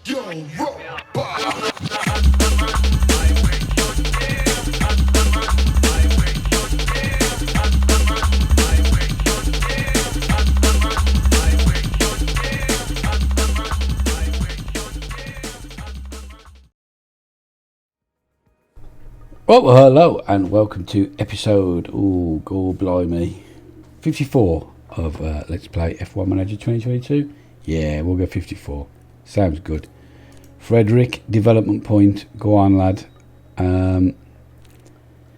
Yo, robot. Well, hello and welcome to episode, god blimey, 54 of Let's Play F1 Manager 2022. Yeah, we'll go 54. Sounds good. Frederick, development point. Go on, lad.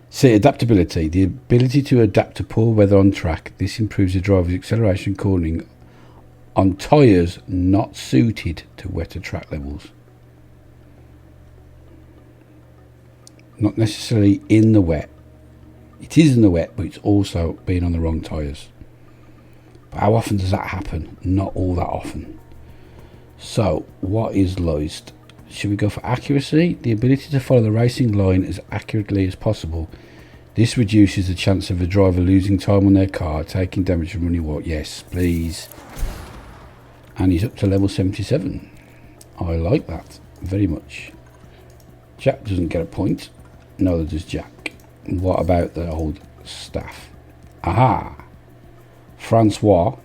See, adaptability. The ability to adapt to poor weather on track. This improves the driver's acceleration cornering on tyres not suited to wetter track levels. Not necessarily in the wet. It is in the wet, but it's also being on the wrong tyres. But how often does that happen? Not all that often. So, what is lowest? Should we go for accuracy? The ability to follow the racing line as accurately as possible. This reduces the chance of a driver losing time on their car, taking damage from running water. Yes, please. And he's up to level 77. I like that very much. Jack doesn't get a point. Neither does Jack. What about the old staff? Aha! Francois,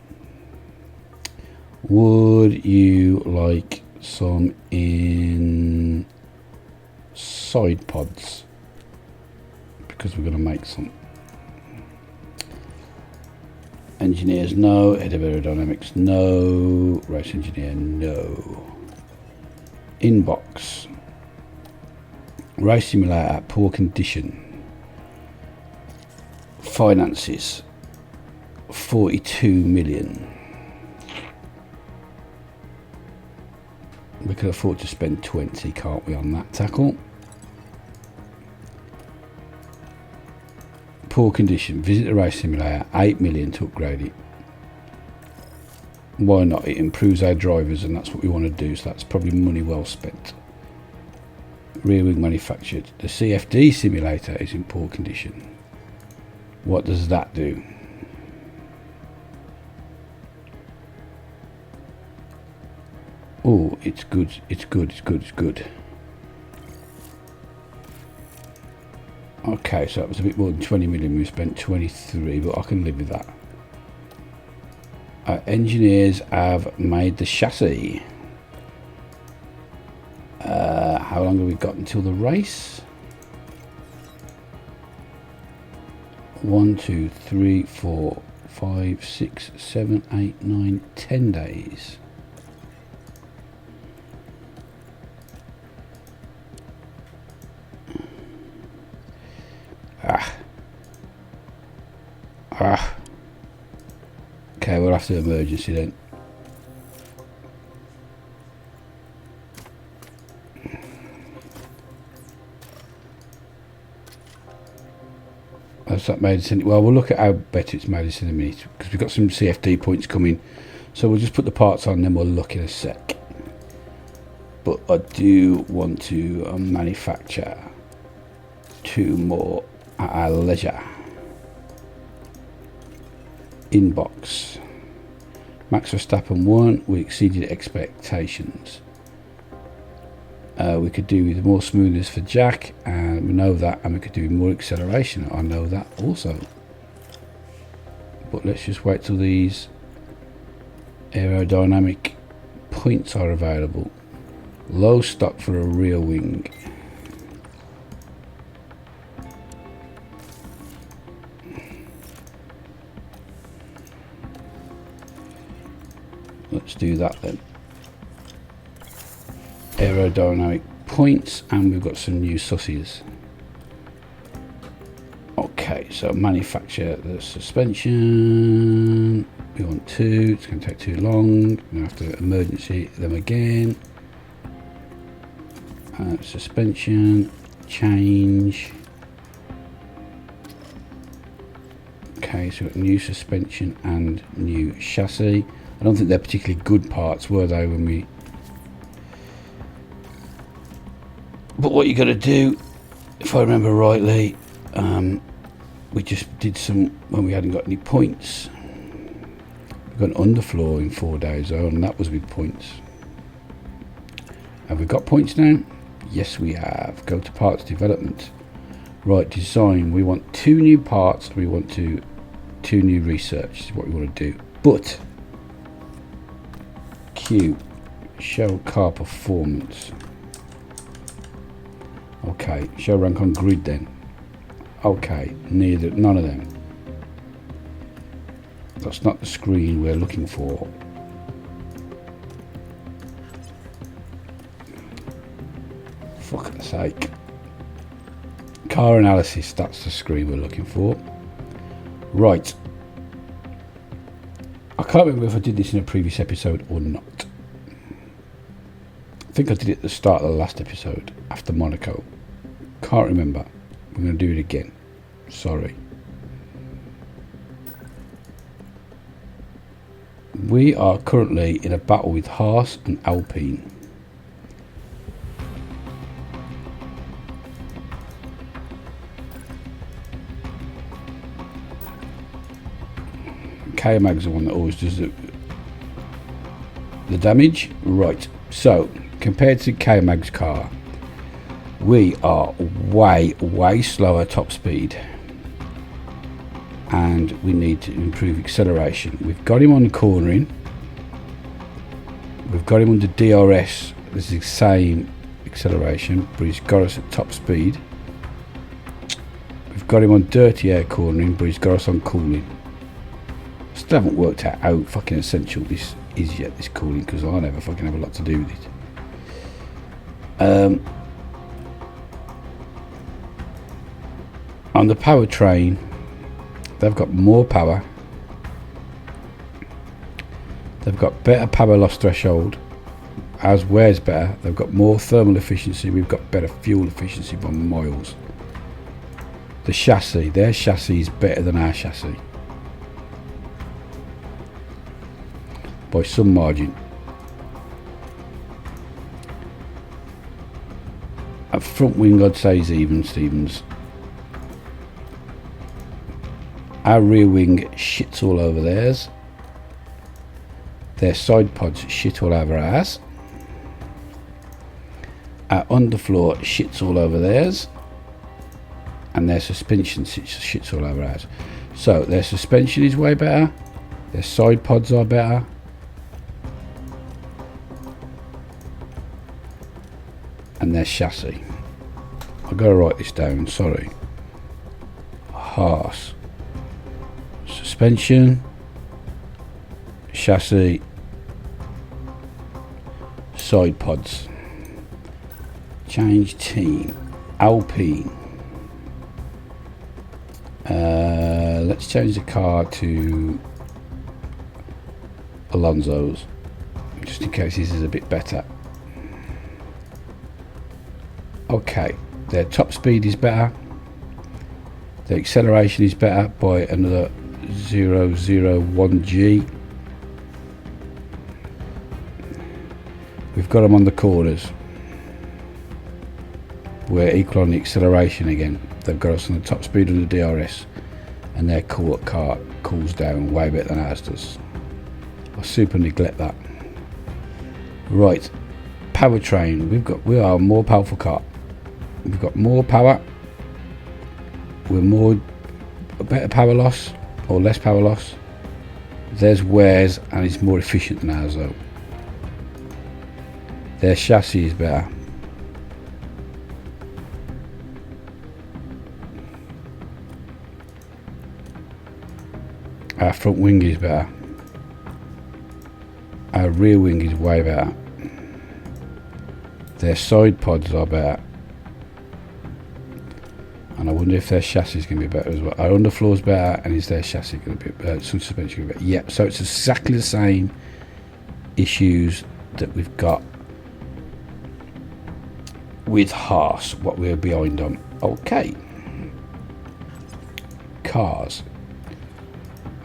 would you like some inside pods? Because we're going to make some. Engineers, no. Head of aerodynamics, no. Race engineer, no. Inbox. Race simulator, poor condition. Finances, 42 million. We could afford to spend 20, can't we, on that tackle? Poor condition, visit the race simulator, 8 million to upgrade it. Why not? It improves our drivers and that's what we want to do, so that's probably money well spent. Rear wing manufactured. The CFD simulator is in poor condition. What does that do? Oh, it's good, it's good, it's good, it's good. Okay, so that was a bit more than 20 million. We spent 23, but I can live with that. Our engineers have made the chassis. How long have we got until the race? 1, 2, 3, 4, 5, 6, 7, 8, 9, 10 days. Okay, we'll have to emergency then. That's that made us in. Well, we'll look at how better it's made us in a minute because we've got some CFD points coming. So we'll just put the parts on and then we'll look in a sec. But I do want to manufacture 2 more at our leisure. Inbox. Max Verstappen 1, we exceeded expectations. We could do with more smoothness for Jack, and we know that, and we could do with more acceleration. I know that also. But let's just wait till these aerodynamic points are available. Low stock for a rear wing. Let's do that then. Aerodynamic points, and we've got some new sussies. Okay, so manufacture the suspension. We want 2, it's going to take too long. We're going to have to emergency them again. Suspension, change. Okay, so we've got new suspension and new chassis. I don't think they're particularly good parts, were they, when we... But what you got to do, if I remember rightly, we just did some when we hadn't got any points. We got an underfloor in 4 days though, and that was with points. Have we got points now? Yes, we have. Go to parts development. Right, design. We want 2 new parts. We want 2 new research. Is what we want to do. But Q, show car performance. Okay, show rank on grid then. Okay, none of them. That's not the screen we're looking for. Fuck's sake. Car analysis, that's the screen we're looking for. Right. I can't remember if I did this in a previous episode or not. I think I did it at the start of the last episode, after Monaco. Can't remember. We're going to do it again. Sorry. We are currently in a battle with Haas and Alpine. K-Mag's the one that always does the damage. Right, so compared to K-Mag's car, we are way slower top speed, and we need to improve acceleration. We've got him on the cornering, we've got him under DRS. This is the same acceleration, but he's got us at top speed. We've got him on dirty air cornering, but he's got us on cooling. Still haven't worked out how fucking essential this is yet, this cooling, because I never fucking have a lot to do with it. On the powertrain, they've got more power, they've got better power loss threshold, ours wears better, they've got more thermal efficiency, we've got better fuel efficiency by miles. The chassis, their chassis is better than our chassis by some margin. At front wing, I'd say is even, Stevens. Our rear wing shits all over theirs. Their side pods shit all over ours. Our underfloor shits all over theirs. And their suspension shits all over ours. So their suspension is way better. Their side pods are better. And their chassis. I've got to write this down, sorry. Haas. Suspension. Chassis. Side pods. Change team. Alpine. Let's change the car to Alonso's, just in case this is a bit better. Okay, their top speed is better, the acceleration is better by another 0.001g. We've got them on the corners. We're equal on the acceleration again. They've got us on the top speed of the DRS, and their car cools down way better than ours does. I super neglect that. Right, powertrain. We are a more powerful car. We've got more power. We're better power loss or less power loss. Theirs wears and it's more efficient than ours though. Their chassis is better. Our front wing is better. Our rear wing is way better. Their side pods are better. And I wonder if their chassis is going to be better as well. Our underfloor is better, and is their chassis going to be some suspension going to be better? Yeah, so it's exactly the same issues that we've got with Haas, what we're behind on. Okay. Cars.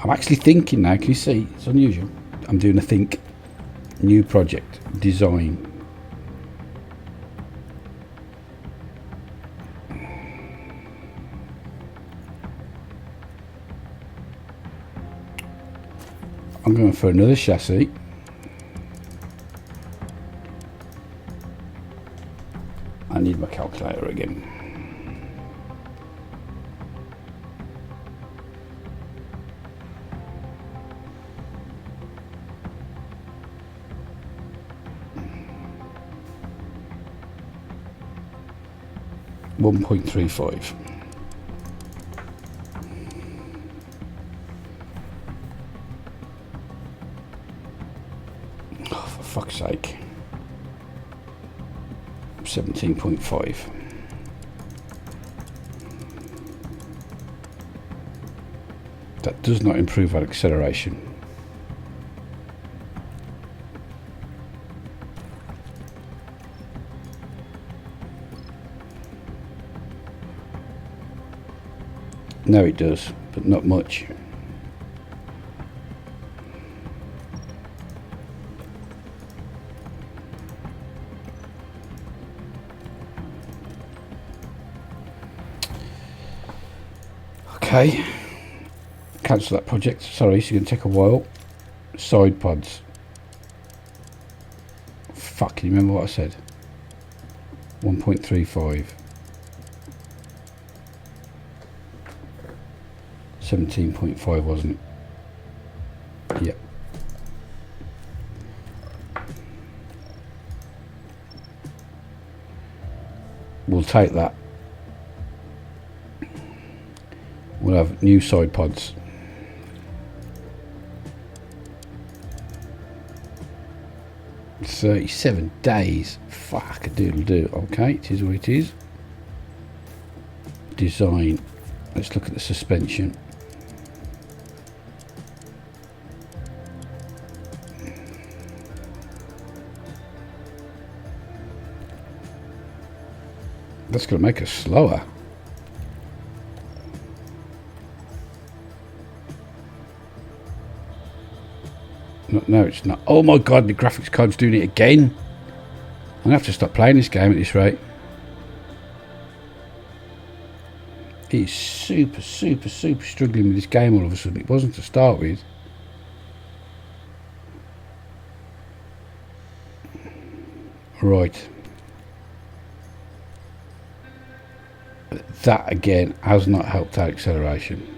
I'm actually thinking now, can you see? It's unusual. I'm doing a think. New project. Design. I'm going for another chassis. I need my calculator again. $1.35. Oh, for fuck's sake. 17.5. That does not improve our acceleration. No, it does, but not much. Okay, cancel that project. Sorry, it's going to take a while. Side pods. Fuck, can you remember what I said? 1.35. 17.5, wasn't it? Yep. We'll take that. We'll have new side pods. $37 days. Fuck a doodle do. Okay, it is what it is. Design. Let's look at the suspension. That's going to make us slower. No, it's not. Oh my god, the graphics card's doing it again. I'm going to have to stop playing this game at this rate. It's super struggling with this game all of a sudden. It wasn't to start with. Right. That again has not helped our acceleration.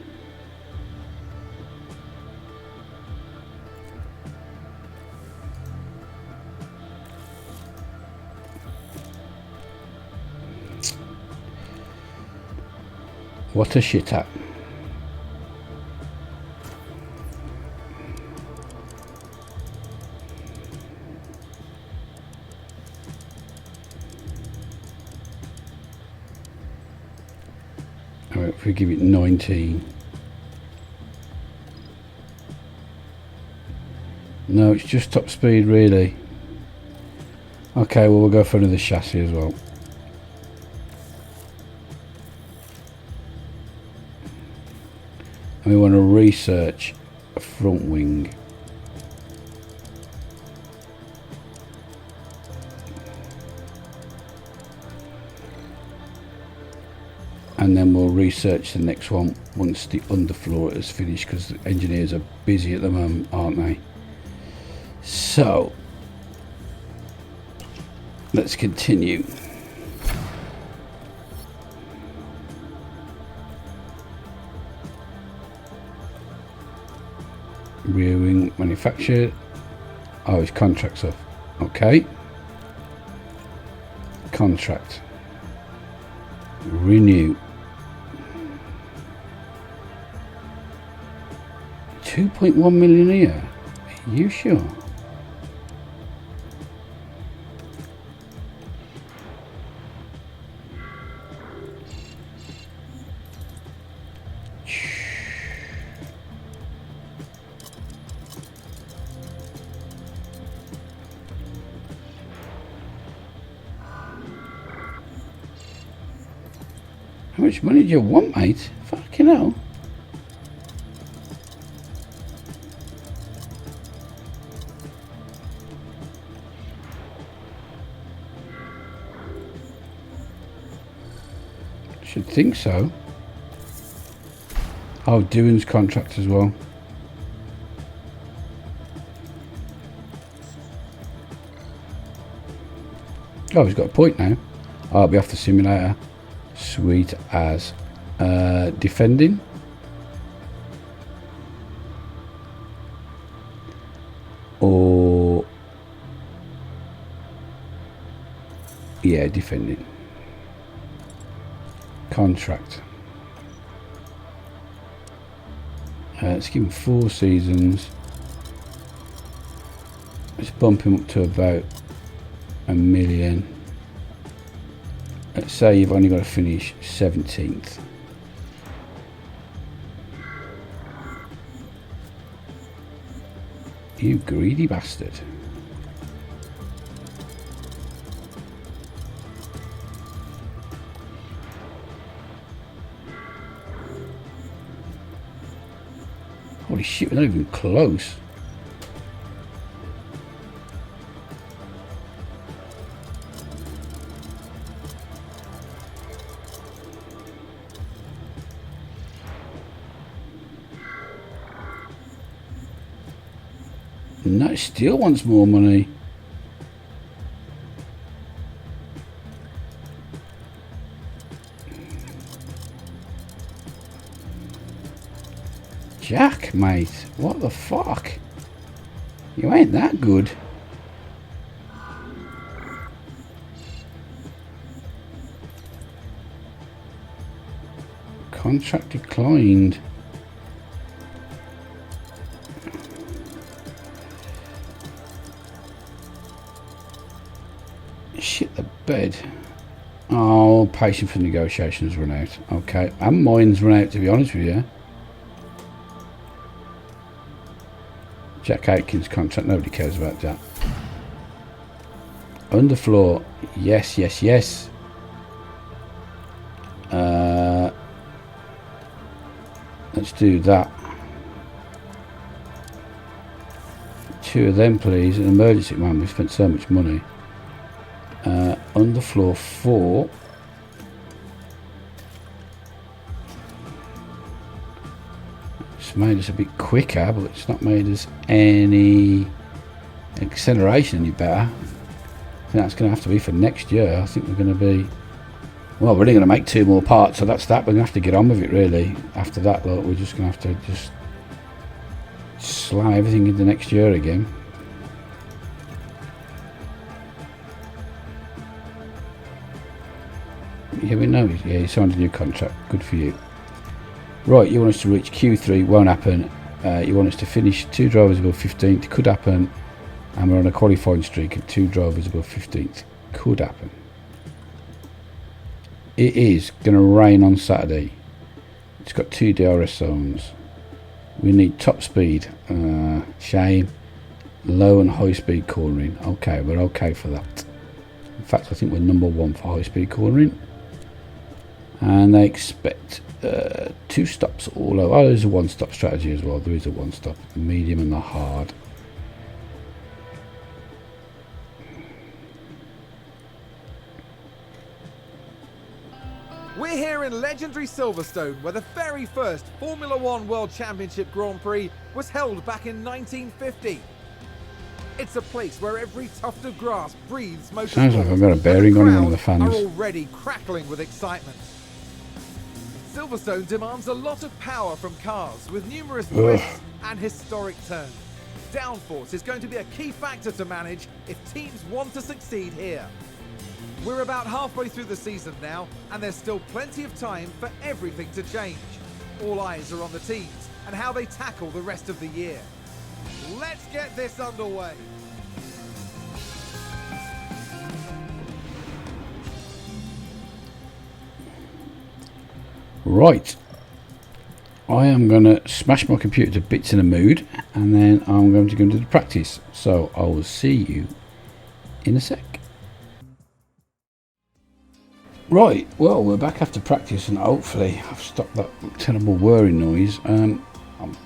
What a shit at. Alright, if we give it 19. No, it's just top speed really. Okay, well we'll go for another chassis as well. And we want to research a front wing. And then we'll research the next one once the underfloor is finished, because the engineers are busy at the moment, aren't they? So let's continue. Rear wing manufactured. Oh, his contract's off. Okay. Contract. Renew. 2.1 million a year. Are you sure? How much money do you want, mate? Fucking hell. Should think so. Oh, Doohan's contract as well. Oh, he's got a point now. I'll be off the simulator. Sweet as. Defending. Or yeah, defending. Contract. Let's give him 4 seasons. Let's bump him up to about 1 million. Let's say you've only got to finish 17th. You greedy bastard. Holy shit, we're not even close. No, it still wants more money. Jack, mate, what the fuck? You ain't that good. Contract declined. Shit the bed. Oh, patience for negotiations run out. Okay, and mine's run out, to be honest with you. Jack Atkins contract, nobody cares about that. Underfloor, yes, yes, yes. Let's do that. 2 of them, please. An emergency man, we spent so much money. Underfloor 4. It's made us a bit quicker, but it's not made us any acceleration any better. I think that's going to have to be for next year. I think we're going to be, well, we're only going to make 2 more parts, so that's that. We're going to have to get on with it, really. After that, look, we're just going to have to just slam everything into next year again. Yeah, we know. Yeah, you signed a new contract. Good for you. Right, you want us to reach Q3. Won't happen. You want us to finish 2 drivers above 15th. Could happen. And we're on a qualifying streak of 2 drivers above 15th. Could happen. It is going to rain on Saturday. It's got 2 DRS zones. We need top speed. Shame. Low and high speed cornering. Okay, we're okay for that. In fact, I think we're number 1 for high speed cornering. And they expect 2 stops all over. Oh, there's a 1-stop strategy as well. There is a 1-stop, the medium and the hard. We're here in legendary Silverstone, where the very first Formula One World Championship Grand Prix was held back in 1950. It's a place where every tuft of grass breathes motorsport. Sounds like I've got a bearing on one of the fans. Are already crackling with excitement. Silverstone demands a lot of power from cars, with numerous twists and historic turns. Downforce is going to be a key factor to manage if teams want to succeed here. We're about halfway through the season now, and there's still plenty of time for everything to change. All eyes are on the teams and how they tackle the rest of the year. Let's get this underway. Right, I am going to smash my computer to bits in a mood, and then I'm going to go into the practice. So I will see you in a sec. Right, well, we're back after practice, and hopefully I've stopped that terrible whirring noise.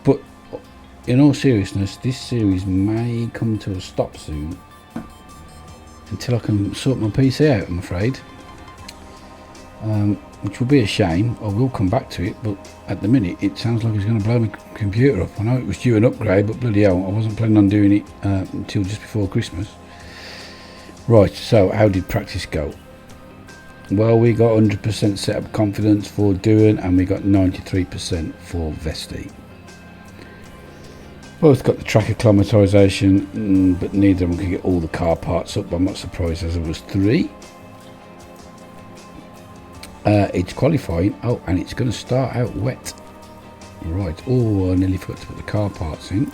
But in all seriousness, this series may come to a stop soon until I can sort my PC out, I'm afraid. Which will be a shame. I will come back to it, but at the minute it sounds like it's going to blow my computer up. I know it was due an upgrade, but bloody hell, I wasn't planning on doing it until just before Christmas. Right, so how did practice go? Well, we got 100% setup confidence for doing, and we got 93% for Vesti. Both got the track acclimatisation, but neither of them could get all the car parts up. I'm not surprised as there was 3. It's qualifying. Oh, and it's going to start out wet. Right. Oh, I nearly forgot to put the car parts in.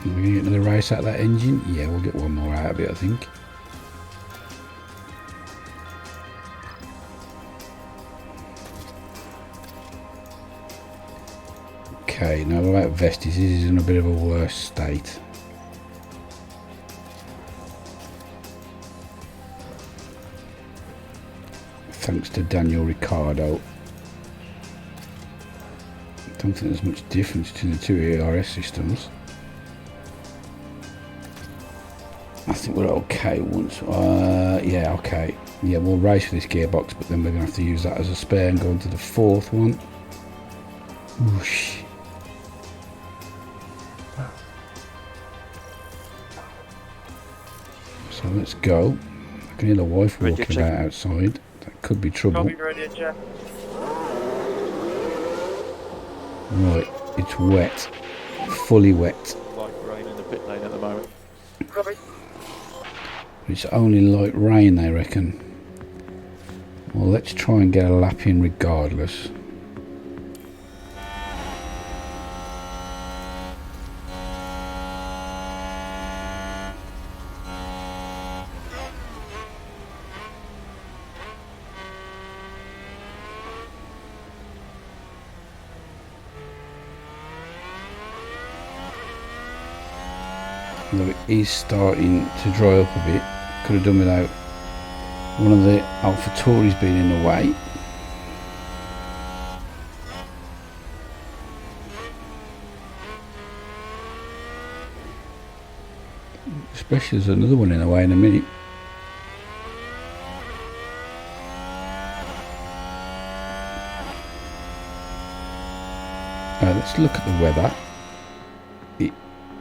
We're going to get another race out of that engine. Yeah, we'll get one more out of it, I think. Okay, now about Vestis, this is in a bit of a worse state. Thanks to Daniel Ricciardo. I don't think there's much difference between the two ERS systems. I think we're okay once. Yeah, okay. Yeah, we'll race for this gearbox, but then we're going to have to use that as a spare and go into the 4th one. Whoosh. So let's go. I can hear the wife walking about outside. That could be trouble. Right, it's wet. Fully wet. Like rain in the pit lane at the moment. It's only light rain, they reckon. Well, let's try and get a lap in regardless. Although it is starting to dry up a bit. Could have done without one of the Alpha Tauris being in the way. Especially there's another one in the way in a minute. Let's look at the weather. It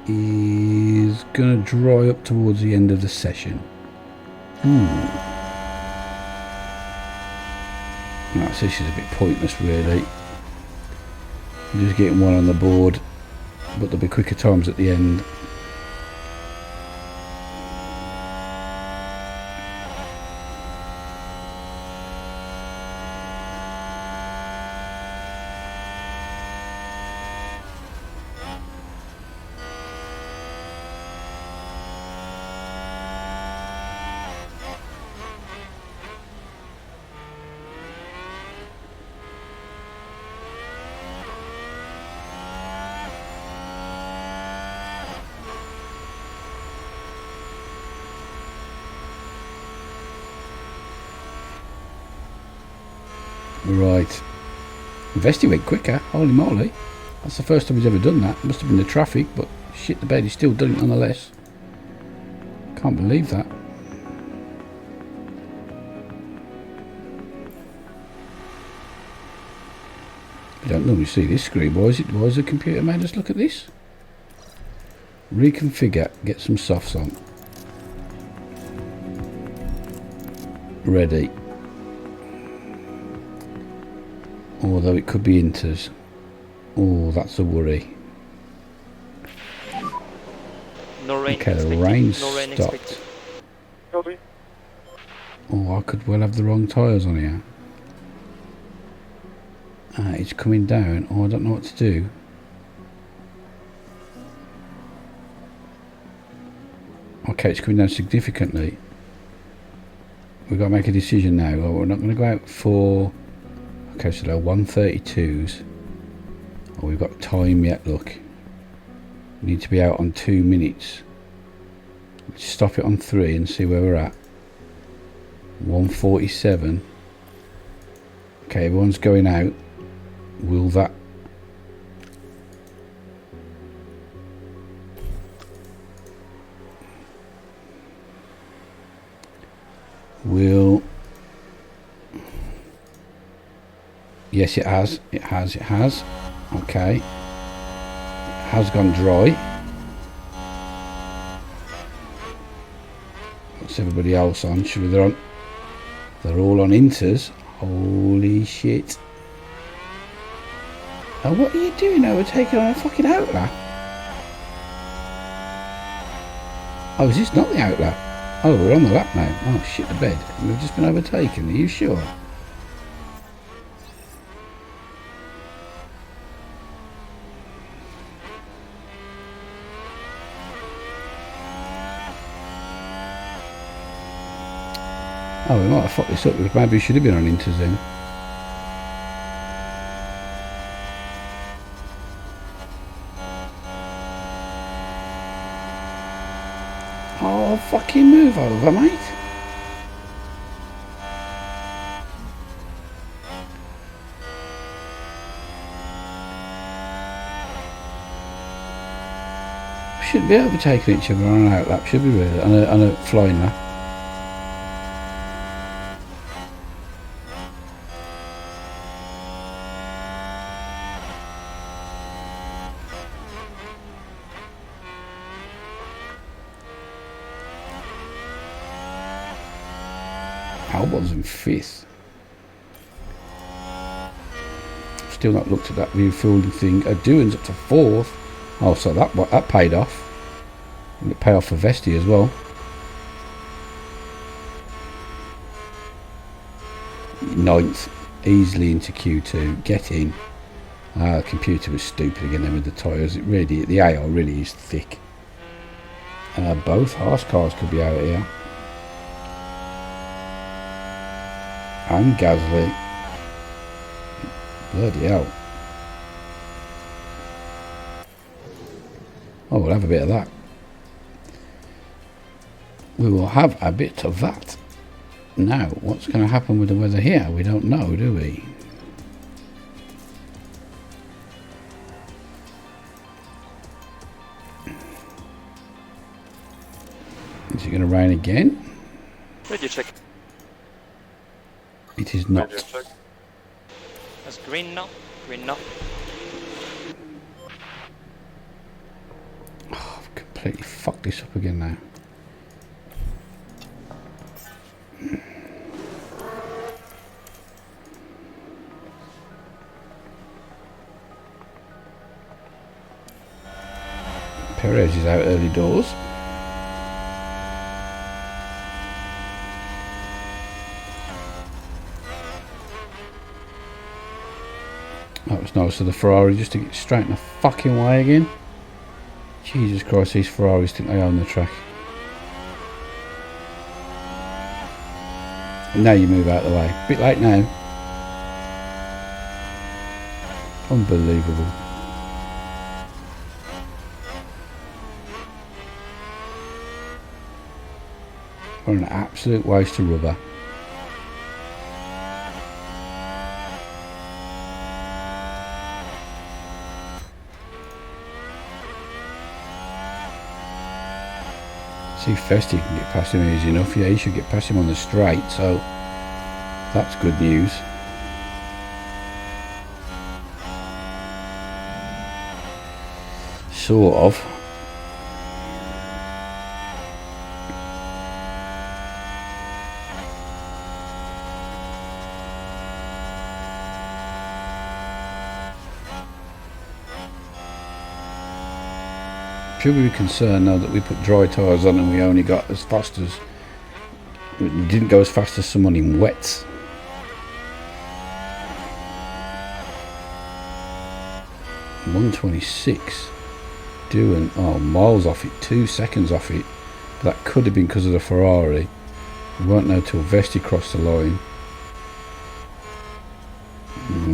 is going to dry up towards the end of the session. That session's a bit pointless really. I'm just getting one on the board, but there'll be quicker times at the end. Right, Vesti went quicker, holy moly. That's the first time he's ever done that. Must have been the traffic, but shit the bed, he's still done it nonetheless. Can't believe that. You don't normally see this screen. Why is the computer made us look at this? Reconfigure, get some softs on. Ready. Although it could be inters. Oh, that's a worry. No rain okay, the rain stopped. Oh, I could well have the wrong tyres on here. It's coming down. Oh, I don't know what to do. Okay, it's coming down significantly. We've got to make a decision now. Oh, we're not going to go out for... Okay, so they're 132s. Oh, we've got time yet, look. We need to be out on 2 minutes. Let's stop it on 3 and see where we're at. 147. Okay, everyone's going out. Will that... Will... Yes, it has. It has. It has. Okay. It has gone dry. What's everybody else on? Surely they're on. They're all on inters. Holy shit. Oh, what are you doing overtaking on a fucking outlap? Oh, is this not the outlap? Oh, we're on the lap now. Oh, shit the bed. We've just been overtaken. Are you sure? Oh, we might have fucked this up. Maybe we should have been on inters then. Oh, fucking move over, mate. We shouldn't be overtaking each other on an outlap, should we really? On a flying lap. Albon's in 5th. Still not looked at that refueling thing. Doohan's up to 4th. Oh, so that paid off. And it paid off for Vesti as well. 9th, easily into Q2. Get in. The computer was stupid again then with the tyres. It really, the AR really is thick. Both Haas cars could be out here. And Gasly. Bloody hell. Oh, we'll have a bit of that. We will have a bit of that. Now, what's going to happen with the weather here? We don't know, do we? Is it going to rain again? Did you check? It is not. It's green now. Green now. Oh, I've completely fucked this up again now. Perez is out early doors. That was nice of the Ferrari just to get straight in the fucking way again. Jesus Christ, these Ferraris think they own the track. And now you move out of the way. Bit late now. Unbelievable. What an absolute waste of rubber. See if Festi can get past him easy enough. Yeah, he should get past him on the straight, so that's good news. Sort of. Should we be concerned now that we put dry tyres on and we only got as fast as... We didn't go as fast as someone in wets. .126. Doing, oh, miles off it, 2 seconds off it. But that could have been because of the Ferrari. We won't know till Vesti crossed the line.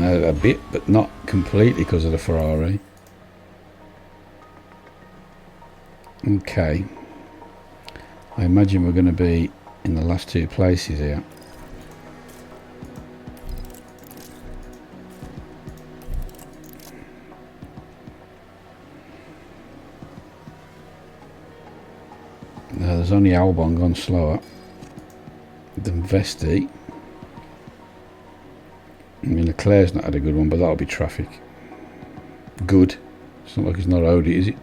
A bit, but not completely because of the Ferrari. Okay, I imagine we're going to be in the last 2 places here. Now there's only Albon gone slower than Vesti. I mean, Leclerc's not had a good one, but that'll be traffic. Good. It's not like it's not Audi, is it?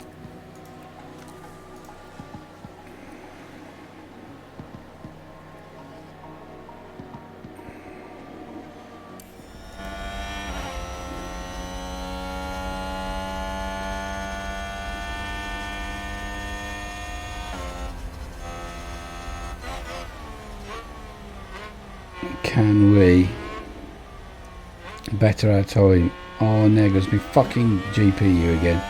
can we better our time? Oh, and there goes my fucking GPU again.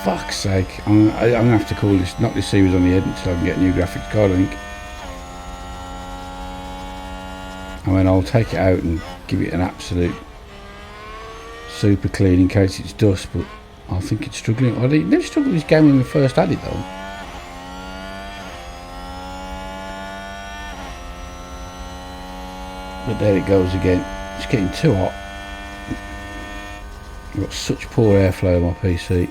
Fuck's sake. I'm gonna have to call this, knock this series on the head until I can get a new graphics card, I think. I mean, I'll take it out and give it an absolute super clean in case it's dust, but I think it's struggling. I never struggled with this game when we first had it though. But there it goes again. It's getting too hot. I've got such poor airflow on my PC.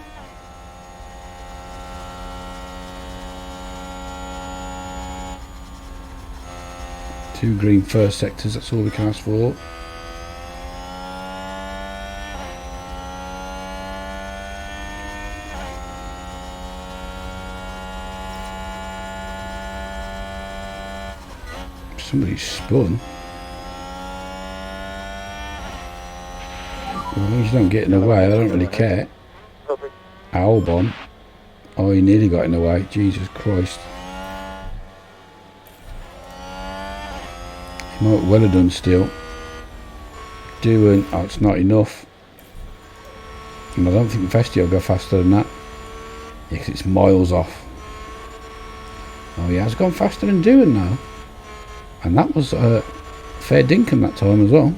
Two green first sectors, that's all we can ask for. Somebody's spun. Well, as long as you don't get in the way, I don't really care. Albon. Oh, he nearly got in the way. Jesus Christ. He might well have done still. Doing. Oh, it's not enough. And I don't think Vesti will go faster than that. Yeah, because it's miles off. Oh, he has gone faster than doing now. And that was fair dinkum that time as well.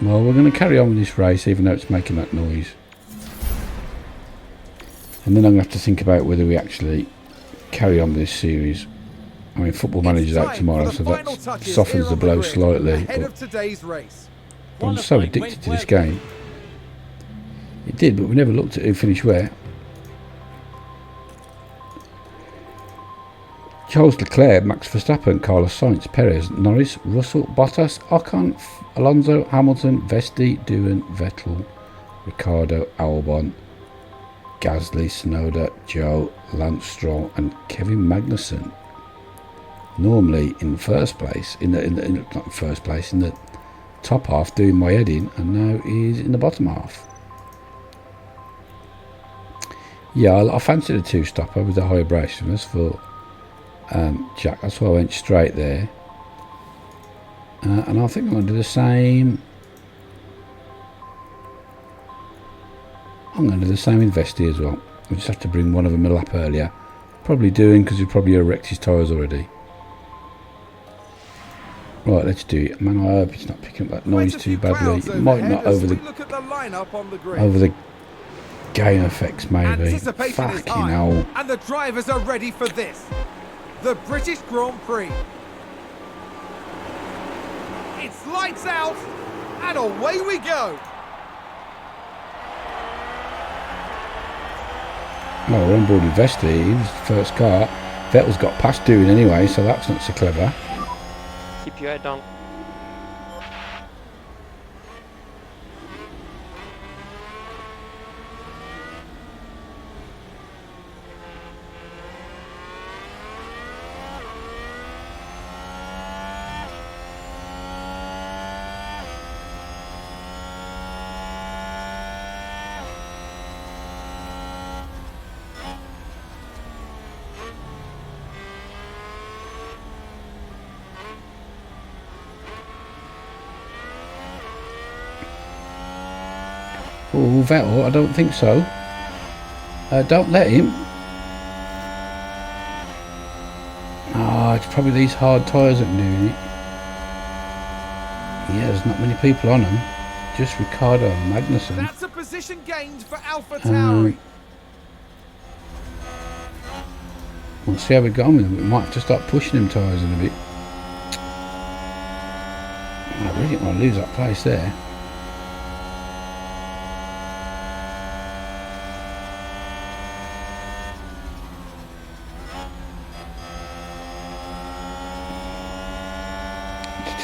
Well, we're going to carry on with this race even though it's making that noise. And then I'm going to have to think about whether we actually carry on with this series. I mean, Football Manager's out tomorrow, so that softens the blow slightly. But I'm so addicted to this game. It did, but we never looked at who finished where. Charles Leclerc, Max Verstappen, Carlos Sainz, Perez, Norris, Russell, Bottas, Ocon, Alonso, Hamilton, Vesti, Doohan, Vettel, Ricciardo, Albon, Gasly, Tsunoda, Joe, Lance Stroll and Kevin Magnussen. Normally in first place, not first place, in the top half doing my head in, and now he's in the bottom half. Yeah, I fancied a two-stopper with a high abrasiveness for Jack, that's why I went straight there. And I think I'm going to do the same. I'm going to do the same with Vesti as well. We just have to bring one of them a lap earlier. Probably doing because he probably wrecked his tyres already. Right, let's do it. Man, I hope it's not picking up that noise too badly. It might not over the gain effects, maybe. Fucking hell. And the drivers are ready for this. The British Grand Prix. It's lights out, and away we go. Oh, we're on board with Vesti. He was the first car. Vettel's got past doing anyway, so that's not so clever. Keep your head down. Oh, Vettel, I don't think so. Don't let him. Oh, it's probably these hard tyres that are doing it. Yeah, there's not many people on them. Just Ricciardo and Magnussen. That's a position gained for AlphaTauri. We'll see how we go on with them. We might have to start pushing them tyres in a bit. I really didn't want to lose that place there.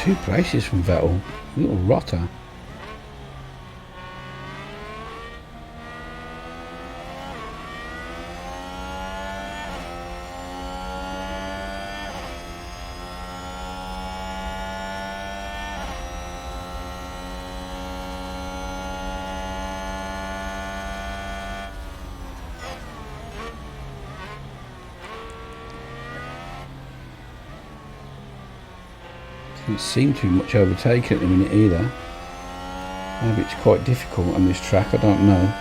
Two places from Vettel, little rotter. Doesn't seem to be much overtaking at the minute either. Maybe it's quite difficult on this track, I don't know.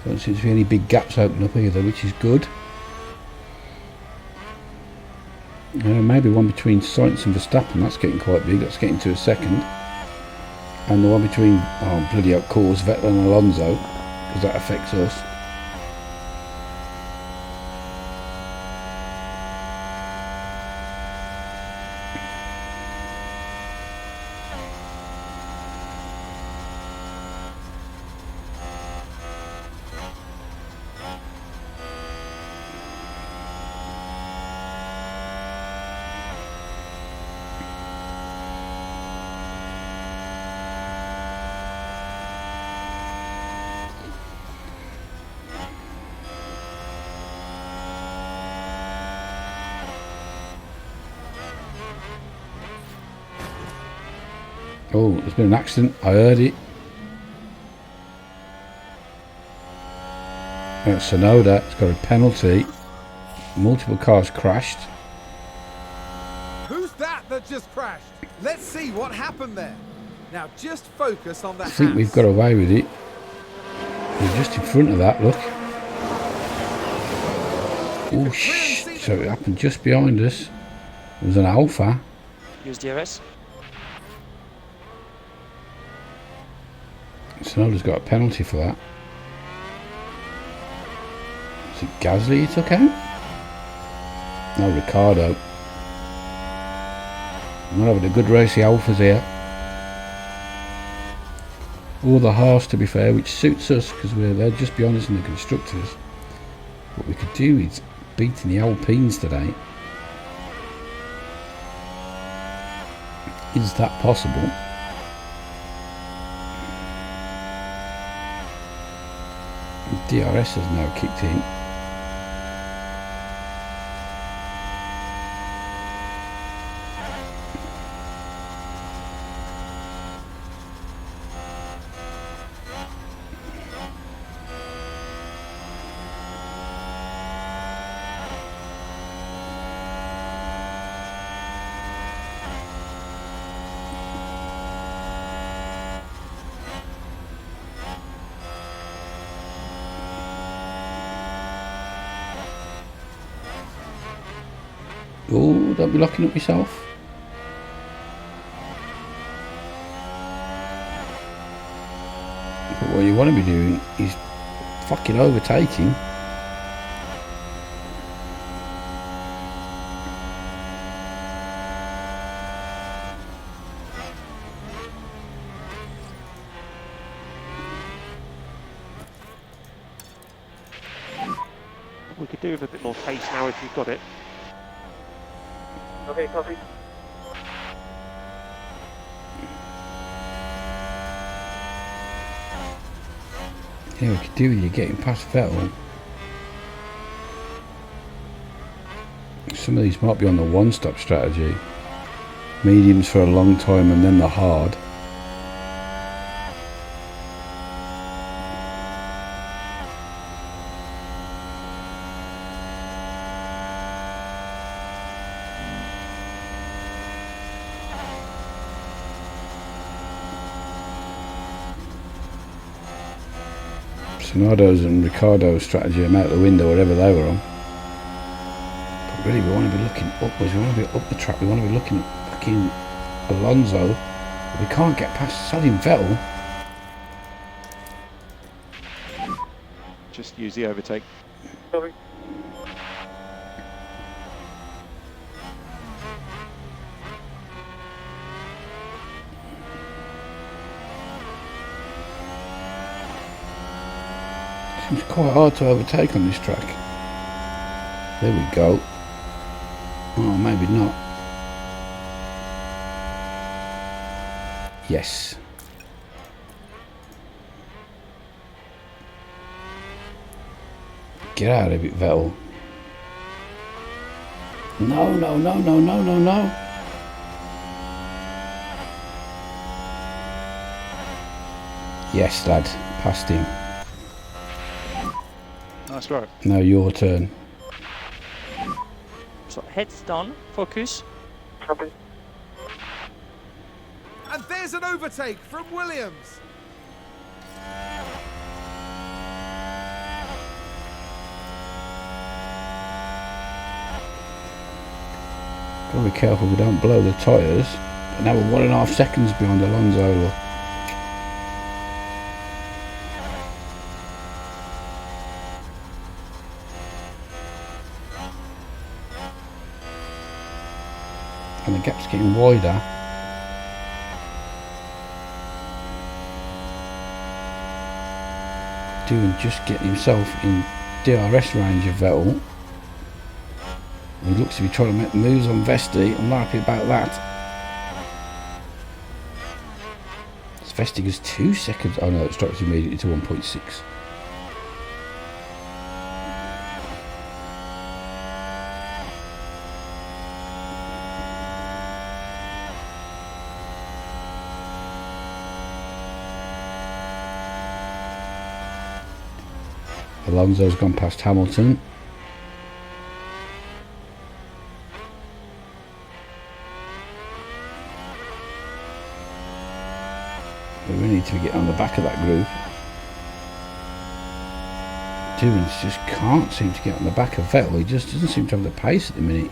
Don't seem to be any big gaps opening up either, which is good. Maybe one between Sainz and Verstappen, that's getting quite big, that's getting to a second. And the one between, oh bloody hell, course, Vettel and Alonso, because that affects us. Oh, there's been an accident. I heard it. Sonoda has got a penalty. Multiple cars crashed. Who's that just crashed? Let's see what happened there. Now just focus on the I think we've got away with it. We're just in front of that, look. Oh, so it happened just behind us. There was an Alpha. Use DRS. Sonoda's got a penalty for that. Is it Gasly he took out? No, Ricardo. We're having a good race, the Alphas here. Or the Haas, to be fair, which suits us because they're just behind us in the constructors. What we could do is beating the Alpines today. Is that possible? DRS has now kicked in. Oh, don't be locking up yourself. But what you want to be doing is fucking overtaking. We could do with a bit more pace now if you've got it. Okay, copy. Yeah, we could do with you getting past Vettel. Some of these might be on the one-stop strategy. Mediums for a long time and then the hard. Sonoda's and Ricardo's strategy are out the window, whatever they were on. But really, we want to be looking upwards. We want to be up the track. We want to be looking at fucking Alonso. We can't get past Salim Vettel. Just use the overtake. Copy. It's quite hard to overtake on this track. There we go. Oh, maybe not. Yes. Get out of it, Vettel. No, no, no, no, no, no, no. Yes, lad. Past him. That's right. Now your turn. So heads down, focus. And there's an overtake from Williams. Gotta be careful we don't blow the tyres. But now we're 1.5 seconds behind Alonso. Look. And the gap's getting wider. Doing just getting himself in DRS range of Vettel. He looks to be trying to make moves on Vesti. I'm not happy about that. As Vesti goes 2 seconds. Oh no, it drops immediately to 1.6. Alonso's gone past Hamilton. We really need to get on the back of that group. Doones just can't seem to get on the back of Vettel. He just doesn't seem to have the pace at the minute.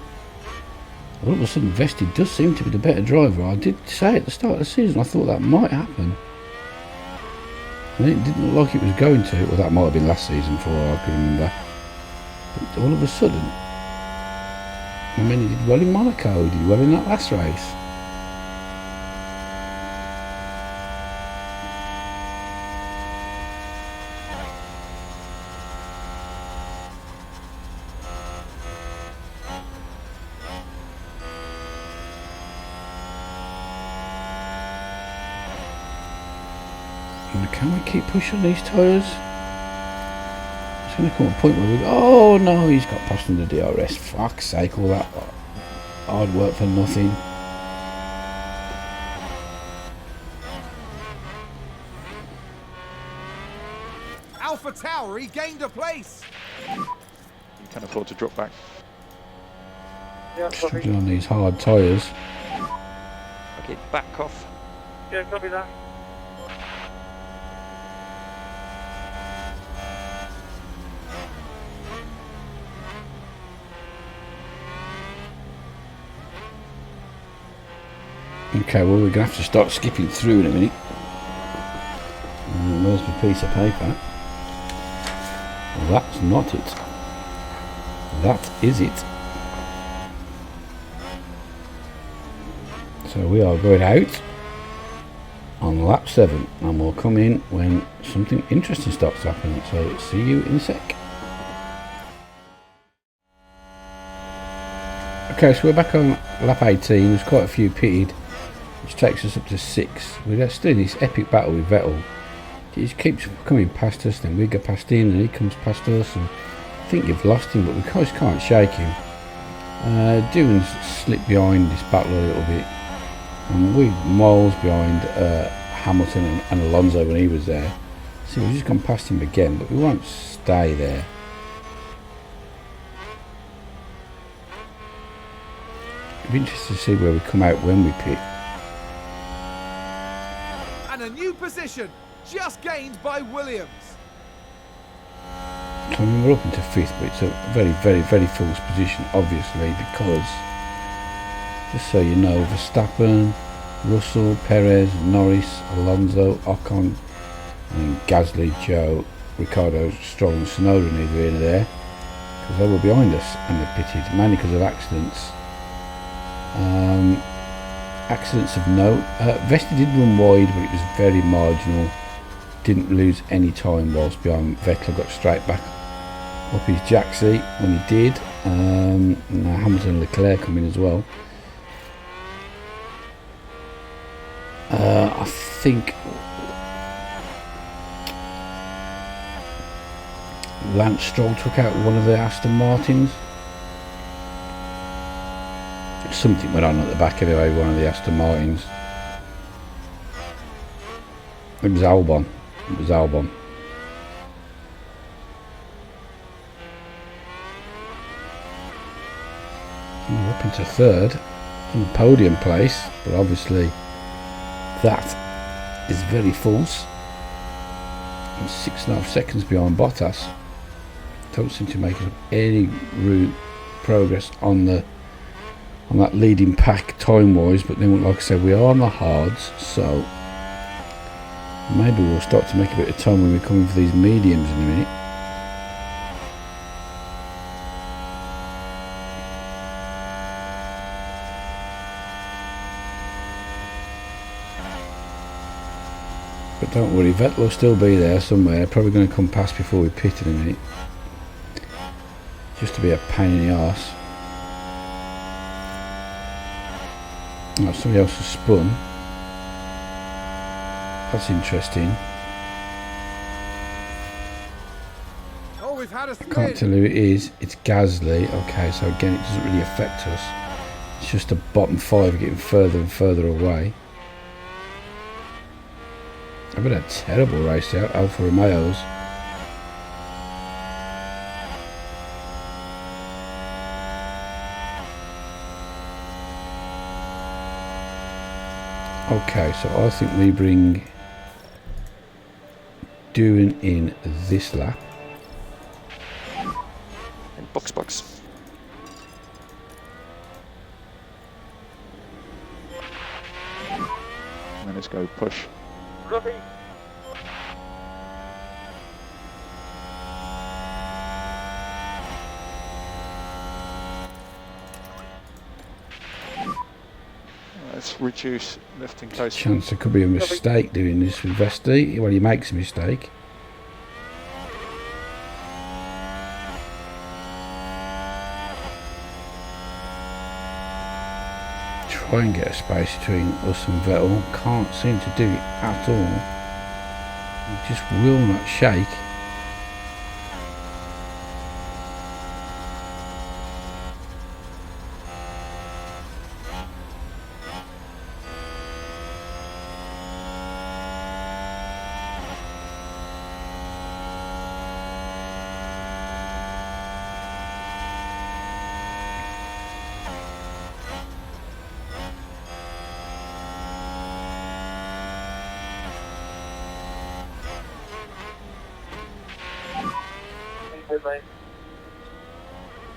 All of a sudden Vesti does seem to be the better driver. I did say at the start of the season I thought that might happen. And it didn't look like it was going to. Well, that might have been last season for all I can remember. But all of a sudden, I mean, he did well in Monaco, he did well in that last race. And can we keep pushing these tyres? It's going to come a point where we go, oh no, he's got past under DRS. Fuck's sake, all that hard work for nothing. Alpha Tauri gained a place. You can afford to drop back. Yeah, copy. Struggling on these hard tyres. Okay, back off. Yeah, copy that. Okay, well we're going to have to start skipping through in a minute. Where's my piece of paper? Well, that's not it. That is it. So we are going out on lap 7 and we'll come in when something interesting starts happening. So see you in a sec. Okay, so we're back on lap 18. There's quite a few pitted, which takes us up to 6. We're still in this epic battle with Vettel. He just keeps coming past us, then we go past him, and he comes past us, and I think you've lost him, but we just can't shake him. Doones slipped behind this battle a little bit, and we're miles behind Hamilton and Alonso when he was there. So we've just gone past him again, but we won't stay there. It'd be interesting to see where we come out when we pit. And a new position just gained by Williams. So I mean, we're up into 5th, but it's a very, very, very false position, obviously, because, just so you know, Verstappen, Russell, Perez, Norris, Alonso, Ocon, and Gasly, Joe, Ricciardo, Stroll and Tsunoda neither here nor there, because they were behind us and they pitted, mainly because of accidents. Accidents of note. Vesti did run wide, but it was very marginal. Didn't lose any time whilst behind. Vettel got straight back up his jack seat when he did. Now Hamilton and Leclerc come in as well. I think Lance Stroll took out one of the Aston Martins. Something went on at the back anyway, one of the Aston Martins. It was Albon. up into third on the podium place, but obviously that is very false. I'm 6.5 seconds behind Bottas. Don't seem to make any progress on that leading pack time wise, but then like I said, we are on the hards, so maybe we'll start to make a bit of time when we're coming for these mediums in a minute. But don't worry, Vettel will still be there somewhere, probably going to come past before we pit in a minute. Just to be a pain in the arse. Oh, somebody else has spun. That's interesting. Oh, we've had a spin. Can't tell who it is. It's Gasly. Okay, so again, it doesn't really affect us. It's just the bottom 5 getting further and further away. I've had a terrible race out, Alfa Romeos. Okay, so I think we bring Doohan in this lap. And box. And then let's go push. Copy. Let's reduce lifting close. Chance there could be a mistake doing this with Vesti. Well, he makes a mistake. Try and get a space between us and Vettel. Can't seem to do it at all. He just will not shake.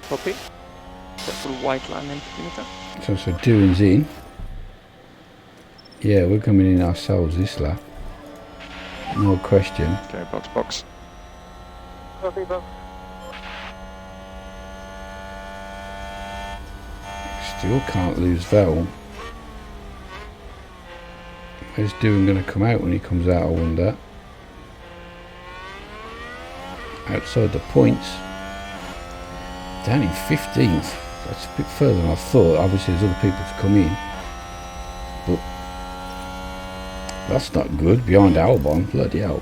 Copy. Full white line and limiter. So Doohan's in. Yeah, we're coming in ourselves this lap. No question. Okay, box. Copy, box. Still can't lose Vettel. Where's Doohan going to come out when he comes out, I wonder? Outside the points. Down in 15th. That's a bit further than I thought. Obviously there's other people to come in. But that's not good. Behind Albon. Bloody hell.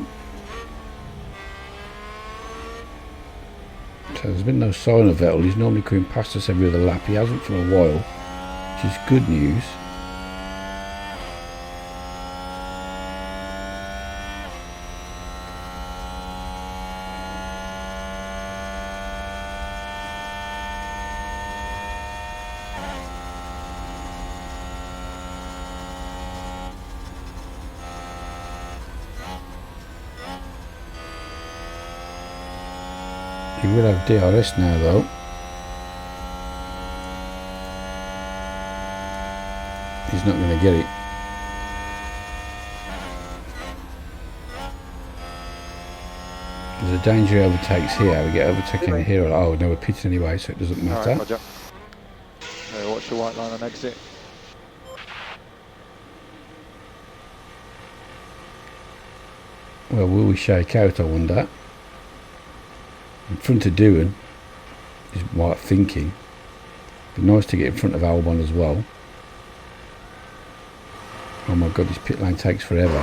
So there's been no sign of Vettel. He's normally coming past us every other lap. He hasn't for a while, which is good news. He will have DRS now though. He's not going to get it. There's a danger he overtakes here. We get overtaken here. Oh no, we're pitting anyway, so it doesn't matter. Alright, Roger. Watch the white line on exit. Well, will we shake out, I wonder? In front of Doohan is what I'm thinking. Be nice to get in front of Albon as well. Oh my god, this pit lane takes forever.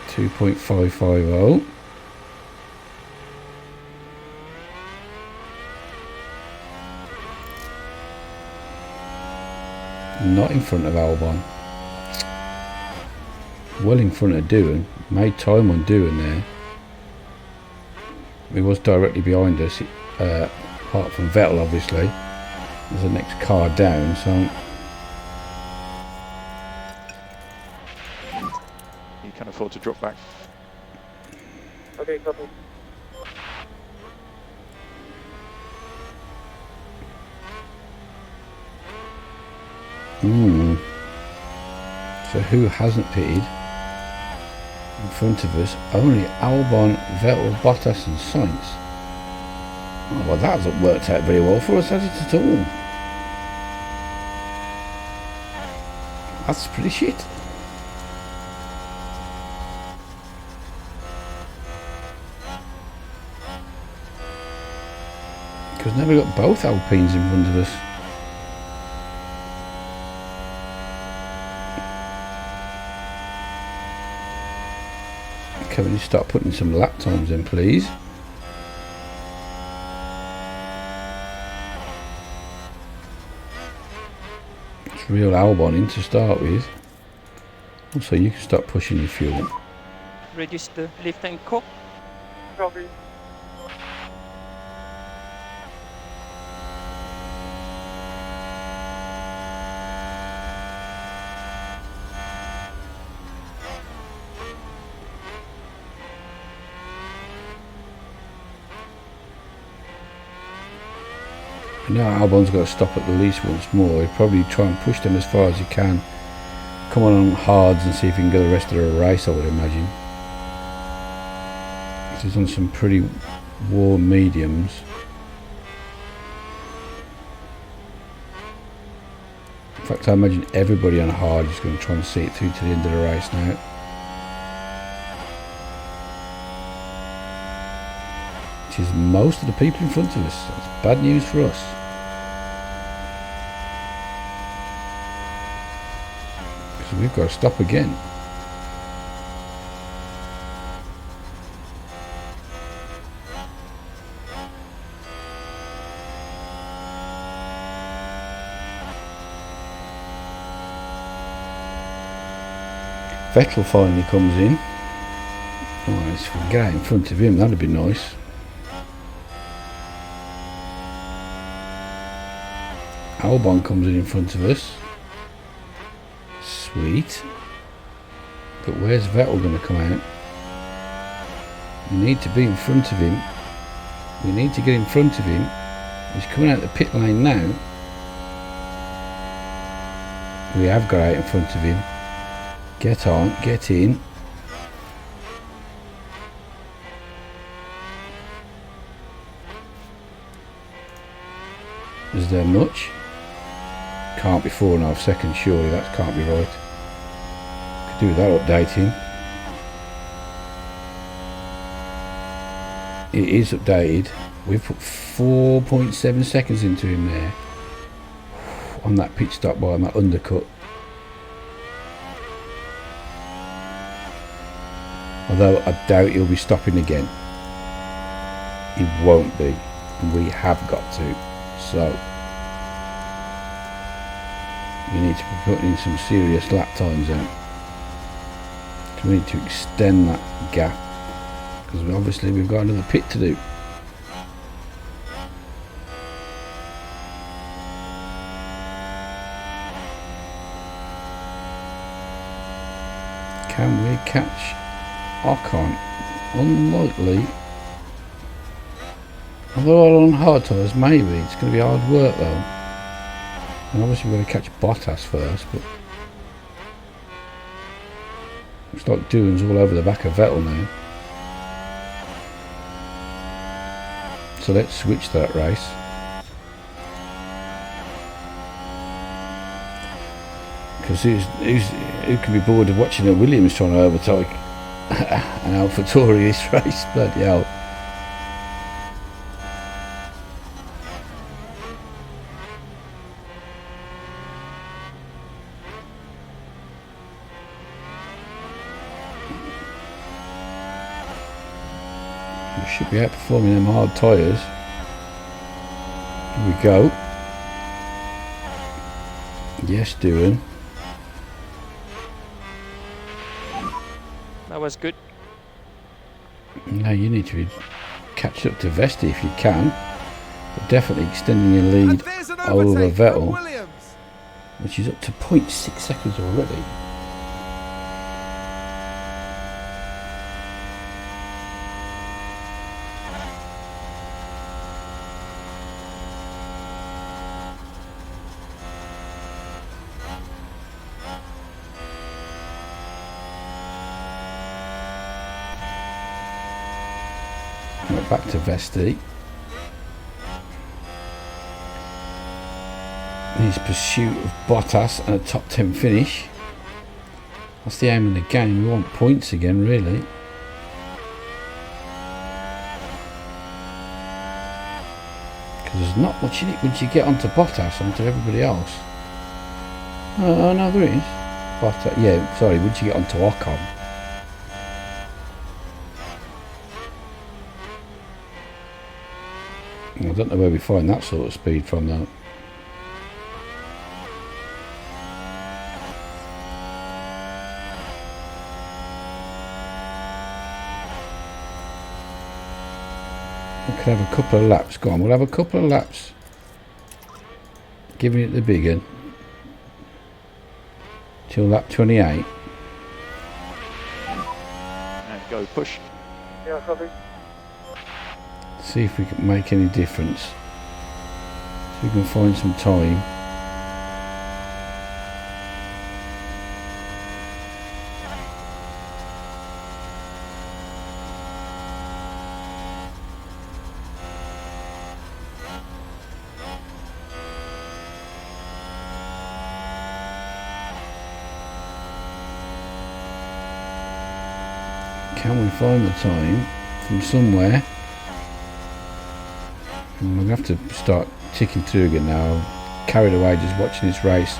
.550. Not in front of Albon. Well in front of Doohan. Made time on Doohan there. he was directly behind us, apart from Vettel obviously. There's the next car down, so You can afford to drop back. Okay, copy. So who hasn't pitted in front of us? Only Albon, Vettel, Bottas and Sainz. Oh, well, that hasn't worked out very well for us, has it at all? That's pretty shit. Because now we've got both Alpines in front of us. Can we start putting some lap times in, please? It's real Albon in to start with. Also, you can start pushing your fuel. Reduce the lift and cook. Copy. I know Albon's got to stop at the least once more. He'll probably try and push them as far as he can. Come on hards and see if he can go the rest of the race, I would imagine. He's on some pretty warm mediums. In fact, I imagine everybody on hard is going to try and see it through to the end of the race now. Which is most of the people in front of us. That's bad news for us. Because we've got to stop again. Vettel finally comes in. Oh, if we can get out in front of him, that'd be nice. Albon comes in front of us. Sweet. But where's Vettel going to come out? We need to be in front of him. We need to get in front of him. He's coming out the pit lane now. We have got out in front of him. Get on, get in. Is there much? Can't be 4.5 seconds, surely. That can't be right. Could do with that updating. It is updated. We've put 4.7 seconds into him there on that pit stop by that undercut. Although I doubt he'll be stopping again. He won't be, and we have got to. So we need to be putting in some serious lap times out. So we need to extend that gap, because obviously we've got another pit to do. Can we catch Ocon? Unlikely. Although on hard tyres, maybe. It's going to be hard work though. And obviously we're going to catch Bottas first, but looks like Doohan's all over the back of Vettel now. So let's switch that race. Because who can be bored of watching a Williams trying to overtake an AlphaTauri this race? Bloody hell. We should be outperforming them hard tyres. Here we go. Yes, Doohan. That was good. No, you need to be catch up to Vesti if you can. But definitely extending your And lead there's an over overtake from Vettel, Williams. which is up to 0.6 seconds already. Right, back to Vesti. His pursuit of Bottas and a top 10 finish. That's the aim of the game. We want points again, really. Because there's not much in it once you get onto Bottas, onto everybody else. Oh, no, there is. Bottas, yeah, sorry, once you get onto Ocon. I don't know where we find that sort of speed from, though. We could have a couple of laps. Go on, we'll have a couple of laps. Giving it the big one. Till lap 28. And go push. Yeah, copy. See if we can make any difference. So we can find some time. Can we find the time from somewhere? I'm going to have to start ticking through again now. Carried away just watching this race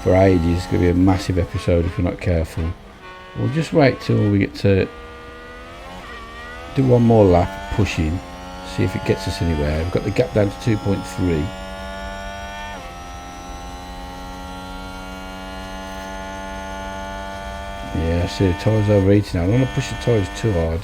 for ages. It's going to be a massive episode if we're not careful. We'll just wait till we get to do one more lap pushing, see if it gets us anywhere. We've got the gap down to 2.3. Yeah, I see the tyres overheating now. I don't want to push the tyres too hard.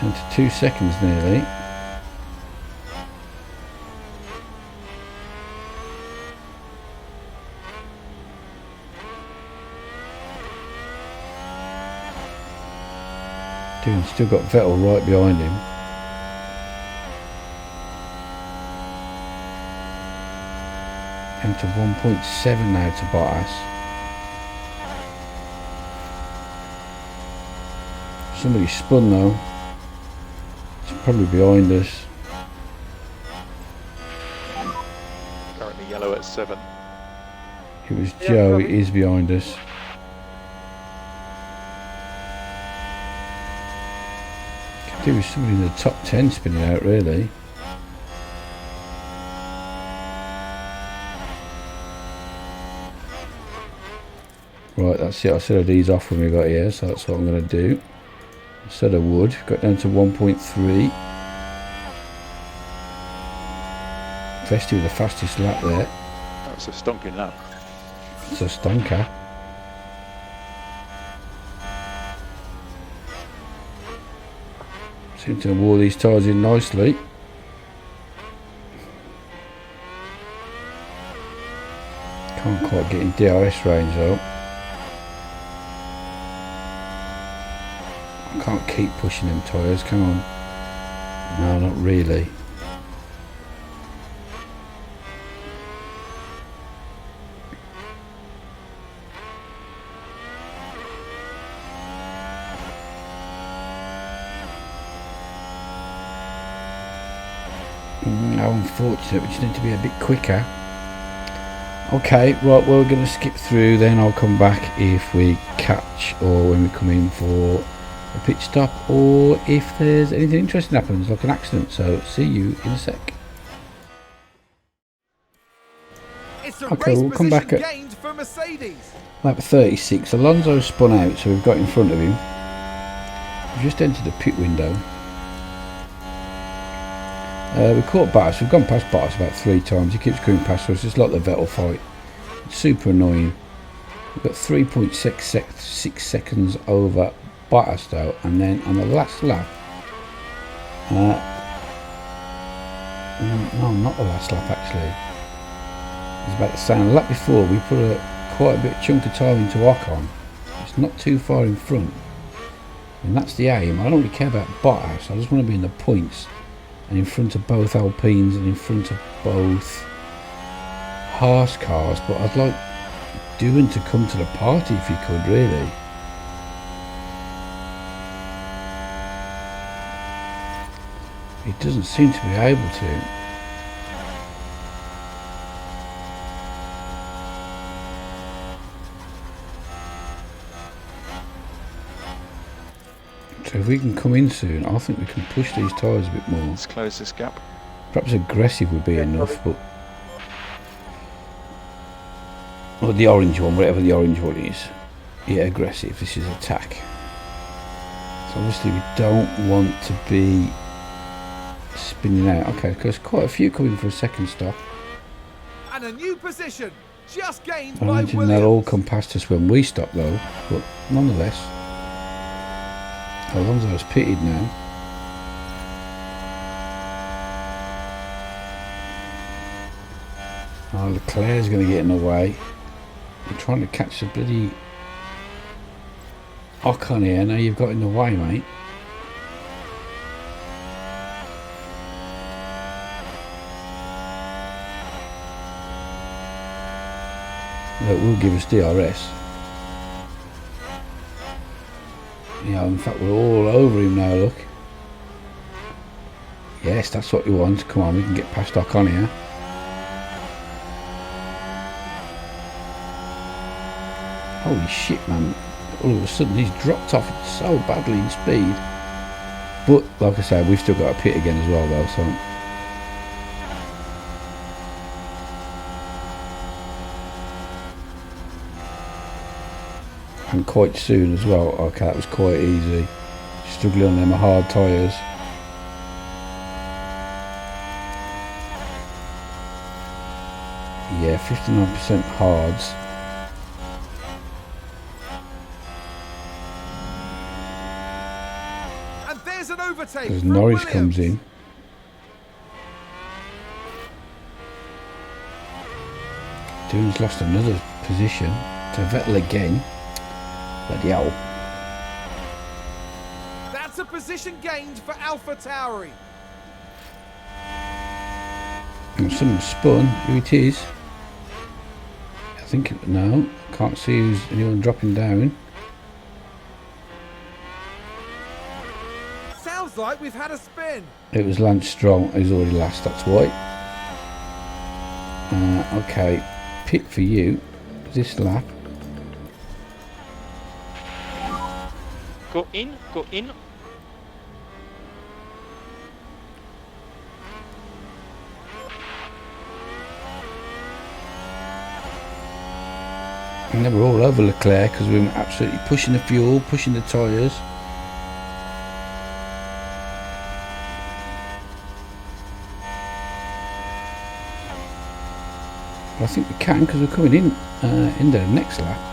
Down to 2 seconds nearly. Dude, still got Vettel right behind him. Down to 1.7 now to Bottas. Somebody spun though. It's probably behind us. Currently yellow at 7. It was Joe, it is behind us. Could do with somebody in the top 10 spinning out, really. Right, that's it. I said I'd ease off when we got here, so that's what I'm going to do. I said I would. Got down to 1.3. Vesti with the fastest lap there. That's a stonking lap. It's a stonker. Seem to have wore these tyres in nicely. Can't quite get in DRS range though. I can't keep pushing them tyres, come on. No, not really. How unfortunate, we just need to be a bit quicker. Okay, right, we're going to skip through, then I'll come back if we catch or when we come in for a pit stop or if there's anything interesting happens, like an accident. So, see you in a sec. It's a Okay, race we'll come back position at gained for Mercedes. lap 36. Alonso spun out, so we've got in front of him. We've just entered the pit window. We caught Bottas. We've gone past Bottas about 3 times. He keeps going past us. It's like the Vettel fight. It's super annoying. We've got 3.6 seconds over Bottas though, and then on the last lap, no, not the last lap actually. I was about to say, on the lap before we put quite a bit chunk of time into Ocon. It's not too far in front, and that's the aim. I don't really care about Bottas. I just want to be in the points and in front of both Alpines and in front of both Haas cars. But I'd like Doohan to come to the party if he could, really. He doesn't seem to be able to. So if we can come in soon, I think we can push these tyres a bit more. Let's close this gap. Perhaps aggressive would be enough, but... Or the orange one, whatever the orange one is. Yeah, aggressive. This is attack. So obviously we don't want to be spinning out. Okay, because quite a few coming for a second stop. And a new position, just gained I by imagine Williams. they'll all come past us when we stop though, but nonetheless. Alonso's pitted now. Oh, Leclerc's going to get in the way. I'm trying to catch the bloody Ocon here. Now you've got in the way, mate. That will give us DRS. Yeah, in fact we're all over him now, look. Yes, that's what we want. Come on, we can get past Ocon here. Holy shit, man. All of a sudden he's dropped off so badly in speed. But, like I said, we've still got a pit again as well though, so... And quite soon as well. Okay, that was quite easy. Struggling on them hard tyres. Yeah, 59% hards. And there's an overtake. As from Norris Williams. comes in. Doohan's lost another position to Vettel again. Bloody hell. That's a position gained for AlphaTauri. And someone spun. Who it is? I think no. Can't see who's anyone dropping down. Sounds like we've had a spin. It was Lance Stroll. He's already last. That's why. Okay. Pit for you. This lap. Go in, go in. And then we're all over Leclerc because we were absolutely pushing the fuel, pushing the tyres. But I think we can because we're coming in the next lap.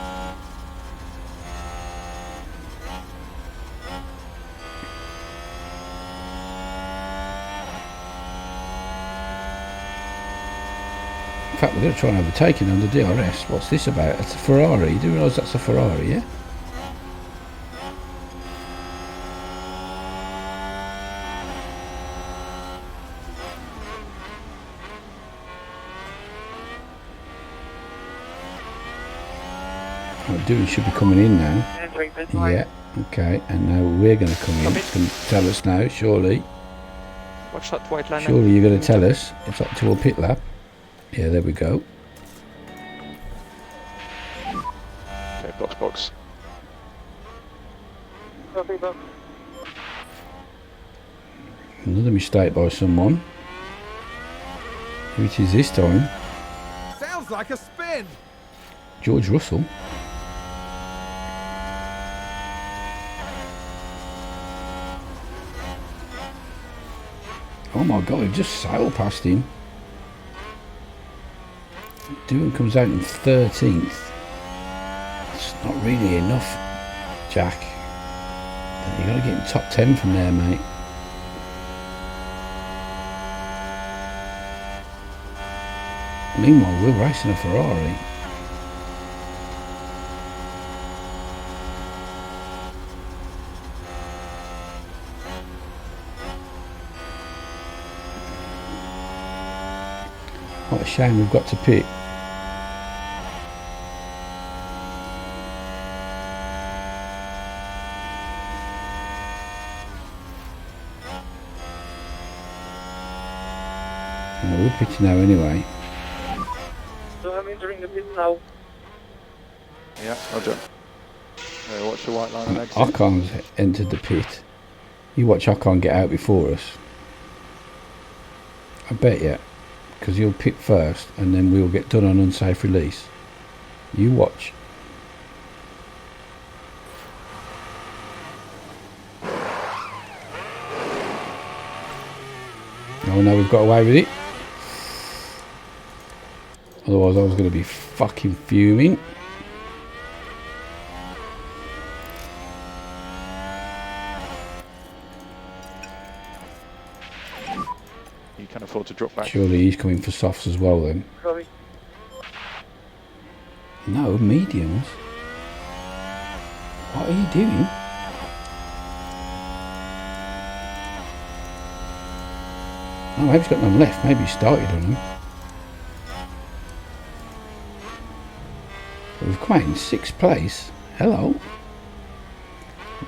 In fact, we're going to try and overtake him on the DRS. What's this about? It's a Ferrari. You do realise that's a Ferrari, yeah? Oh, Doohan should be coming in now. Entering pit lane. Yeah, okay. And now we're going to come in. It's going to tell us now, surely. Watch that white line. Surely you're going to tell us. It's up to a pit lap. Yeah, there we go. Okay, box. Copy, box. Another mistake by someone. Who it is this time? Sounds like a spin. George Russell. Oh my god, we've just sailed past him. Doohan comes out in 13th. It's not really enough, Jack. You got to get in top 10 from there, mate. Meanwhile, we're racing a Ferrari. What a shame we've got to pit. No, we're pitting now anyway. So I'm entering the pit now. Yeah, roger. Watch the white line and exit. Ocon's entered the pit. You watch Ocon get out before us. I bet you. Because he'll pit first and then we'll get done on unsafe release. You watch. Oh no, we've got away with it. Otherwise I was going to be fucking fuming. You can afford to drop back. Surely he's coming for softs as well then. Sorry. No, mediums. What are you doing? Oh, maybe he's got none left. Maybe he started on them. But we've come out in 6th place. Hello.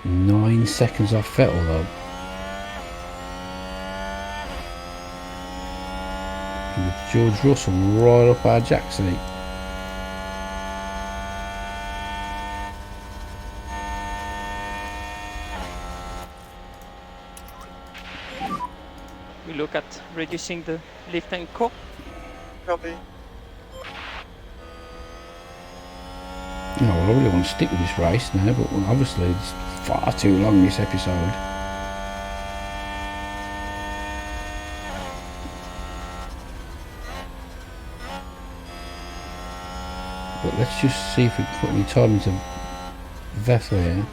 9 seconds off Vettel though. And with George Russell right up our jack seat. We look at reducing the lift and core. Copy. No, well, I really want to stick with this race now, but obviously it's far too long, this episode. But let's just see if we can put any time into Vettel here.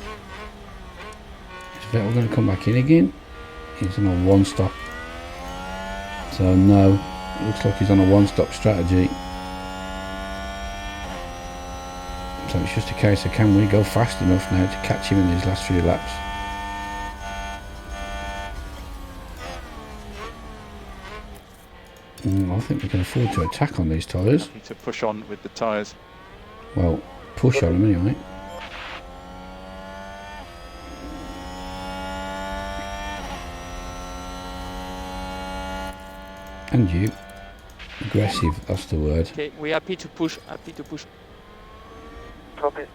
Is Vettel going to come back in again? He's on a one-stop. So no, it looks like he's on a one-stop strategy. So it's just a case of can we go fast enough now to catch him in these last few laps. I think we can afford to attack on these tyres. Need to push on with the tyres. Well, push on them anyway. And you. Aggressive, that's the word. Okay, we're happy to push, happy to push. Copy.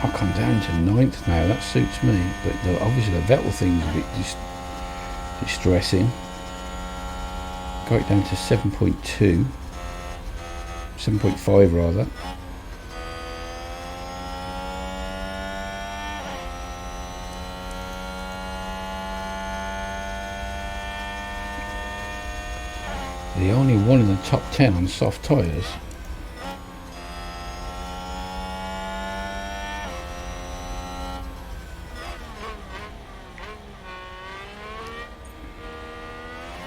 I'll come down to 9th now, that suits me. But obviously the Vettel thing's a bit distressing. Got it down to 7.2. 7.5 rather. The only one in the top 10 on soft tyres.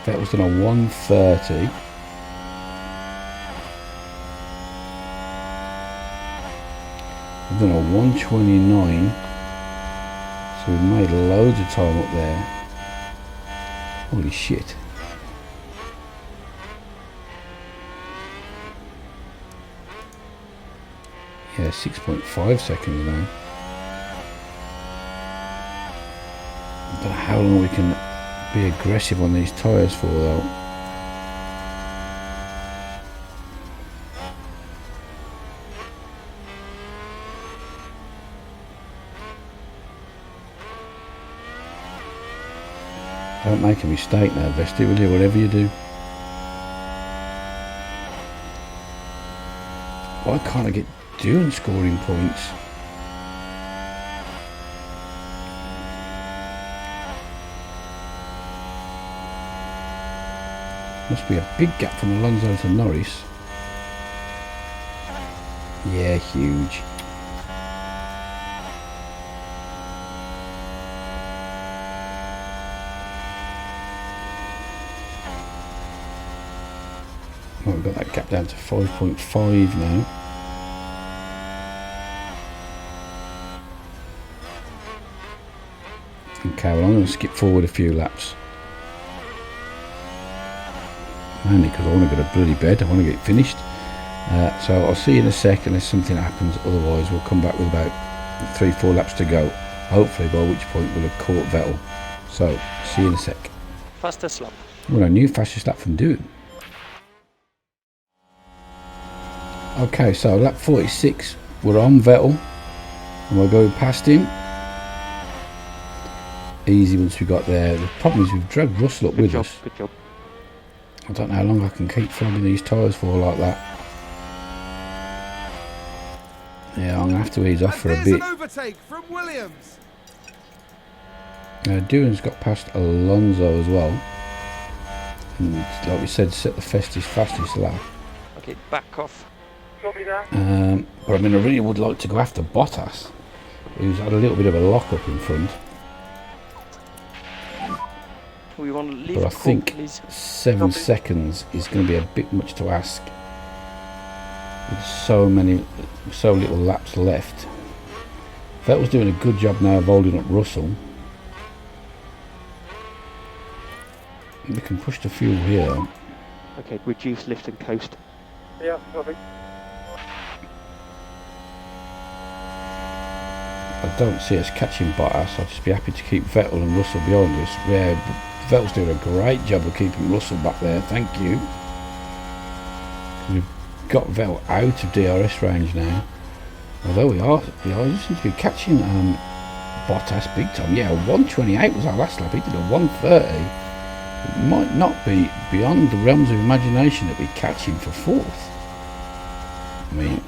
That was done a 130. We've done a 129. So we've made loads of time up there. Holy shit. Yeah, 6.5 seconds now. I don't know how long we can be aggressive on these tyres for though. Don't make a mistake now, Vesti, will you? Whatever you do. Why can't I get doing scoring points? Must be a big gap from Alonso to Norris. Yeah, huge. Well, we've got that gap down to 5.5 now. Okay, well I'm going to skip forward a few laps. Mainly because I want to go to bloody bed, I want to get finished. So I'll see you in a sec unless something happens, otherwise we'll come back with about 3-4 laps to go. Hopefully by which point we'll have caught Vettel. So, see you in a sec. Fastest lap. Well, a new fastest lap from doing. Okay, so lap 46, we're on Vettel and we're going past him. Easy once we got there. The problem is we've dragged Russell up with us. Good job. I don't know how long I can keep flogging these tyres for like that. Yeah, I'm going to have to ease off for a And bit. there's an overtake from Williams. Doohan's got past Alonso as well. And like we said, set the fastest lap. Okay, back off. Copy that. But I mean, I really would like to go after Bottas, who's had a little bit of a lock-up in front. We want to leave But I cool, think please. 7 seconds is going to be a bit much to ask. With so little laps left. Vettel's doing a good job now of holding up Russell. We can push the fuel here. Okay, reduce lift and coast. Yeah, copy. I don't see us catching Bottas. I'll just be happy to keep Vettel and Russell behind us. Yeah, Vettel's doing a great job of keeping Russell back there. Thank you. We've got Vettel out of DRS range now. Although we just seem to be catching Bottas big time. Yeah, 128 was our last lap. He did a 130. It might not be beyond the realms of imagination that we catch him for 4th. I mean,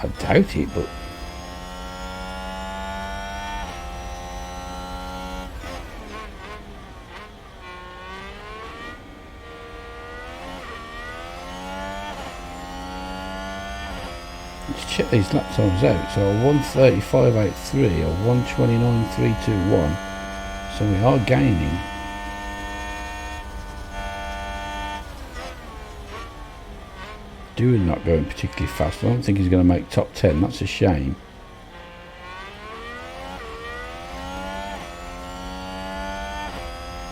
I doubt it, but let's check these lap times out. So a 1:35.83, a 1:29.321. So we are gaining. Doohan not going particularly fast. I don't think he's going to make top 10. That's a shame.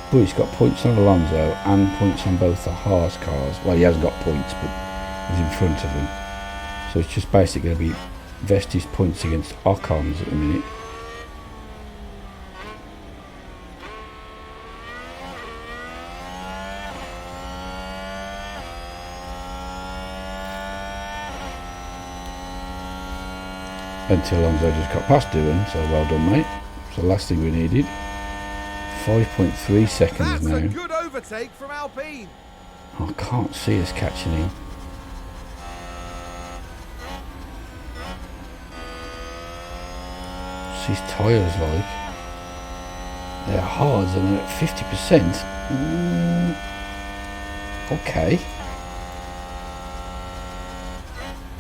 But he's got points on Alonso and points on both the Haas cars. Well, he hasn't got points, but he's in front of them. So it's just basically going to be Vesti's points against Ocon's at the minute. Until Alonso just got past Doohan, so well done, mate. It's the last thing we needed. 5.3 seconds That's now. a good overtake from Alpine. I can't see us catching him. What's his tyres like? They're hard and they're at 50%. Okay.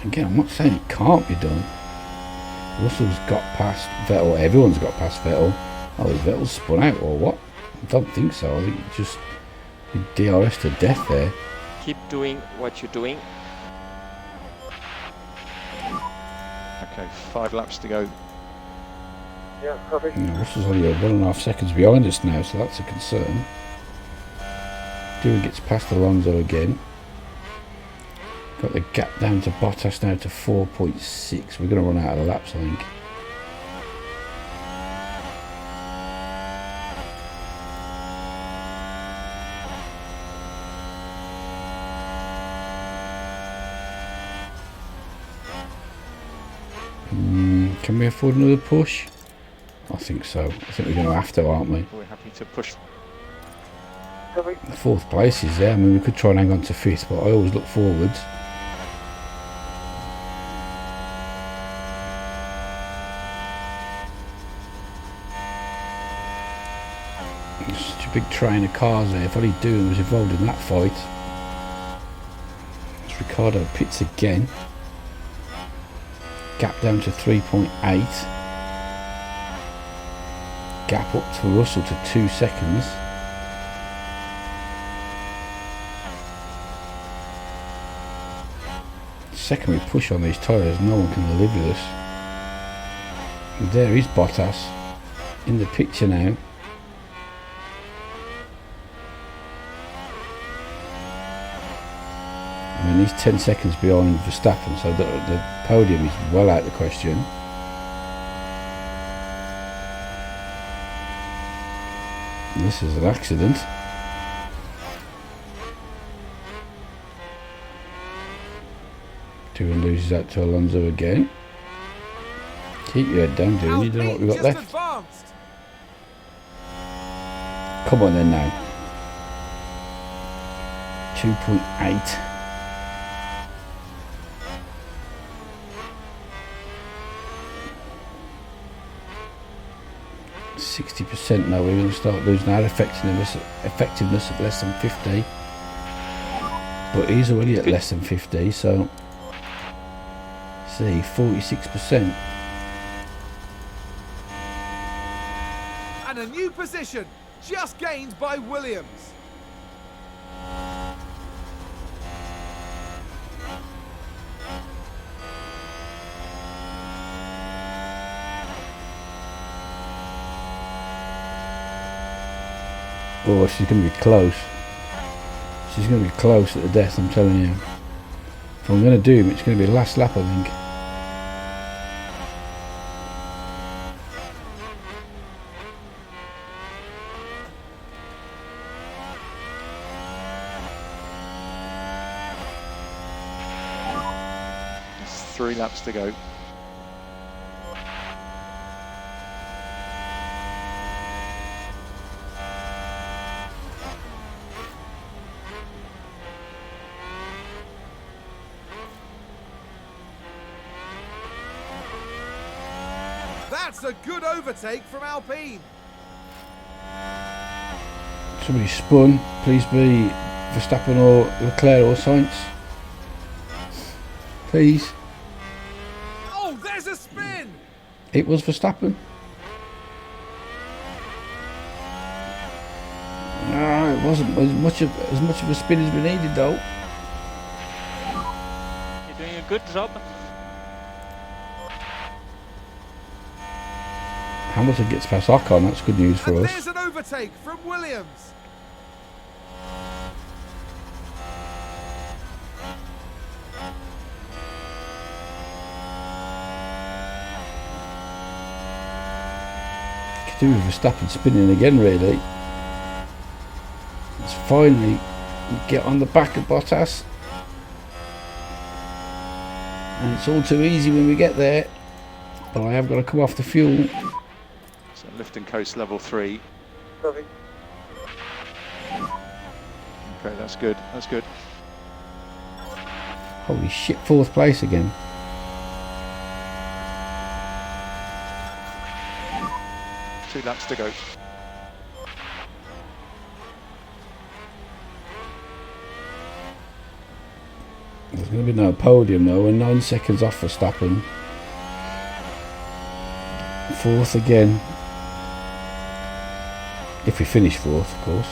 Again, I'm not saying it can't be done. Russell's got past Vettel. Everyone's got past Vettel. Oh, is Vettel spun out or what? I don't think so. I think he just DRS to death there. Keep doing what you're doing. Okay, 5 laps to go. Yeah, copy. Russell's only 1.5 seconds behind us now, so that's a concern. Doohan gets past Alonso again. Got the gap down to Bottas now to 4.6. We're going to run out of laps, I think. Can we afford another push? I think so. I think we're going to have to, aren't we? We're happy to push. Copy. The 4th place is there. I mean, we could try and hang on to 5th, but I always look forwards. There's such a big train of cars there. If only Doohan was involved in that fight. It's Ricardo pits again. Gap down to 3.8. Gap up to Russell to 2 seconds. Second we push on these tyres, no one can live with us. And there is Bottas in the picture now. I mean, he's 10 seconds behind Verstappen, so the podium is well out of the question. And this is an accident. Doohan loses out to Alonso again. Keep your head down, Doohan. You don't know what we've got left. Advanced. Come on then now. 2.8. %. Now we're going to start losing our effectiveness at less than 50. But he's already at less than 50, so see, 46%. And a new position just gained by Williams. Oh, she's going to be close. She's going to be close at the death, I'm telling you. If I'm going to do him, it's going to be the last lap, I think. There's 3 laps to go. That's a good overtake from Alpine. Somebody spun. Please be Verstappen or Leclerc or Sainz. Please. Oh, there's a spin. It was Verstappen. No, it wasn't as much of a spin as we needed though. You're doing a good job. Hamilton gets past Ocon, that's good news for And us. there's an overtake from Williams. Could do with Verstappen spinning again, really. Let's finally get on the back of Bottas. And it's all too easy when we get there. But I have got to come off the fuel. So lift and coast level 3. Copy. Okay, that's good. That's good. Holy shit, 4th place again. Two laps to go. There's going to be no podium though. We're 9 seconds off Verstappen. 4th again. If we finish 4th, of course.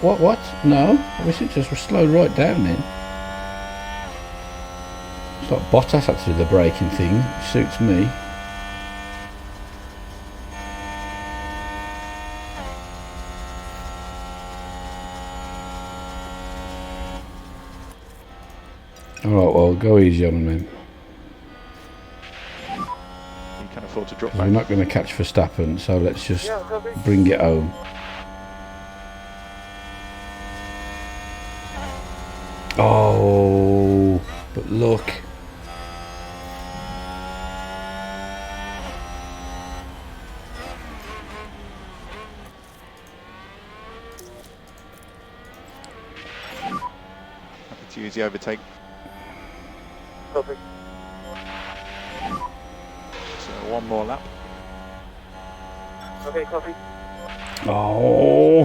What? No, we should just slow right down then. It's like Bottas had to do the braking thing. Suits me. Alright, well, go easy on him then. You can afford to drop We're back. not going to catch Verstappen, so let's just Yeah, copy. bring it home. Oh, but look. to use the overtake. Copy. So one more lap. Okay, copy. Oh.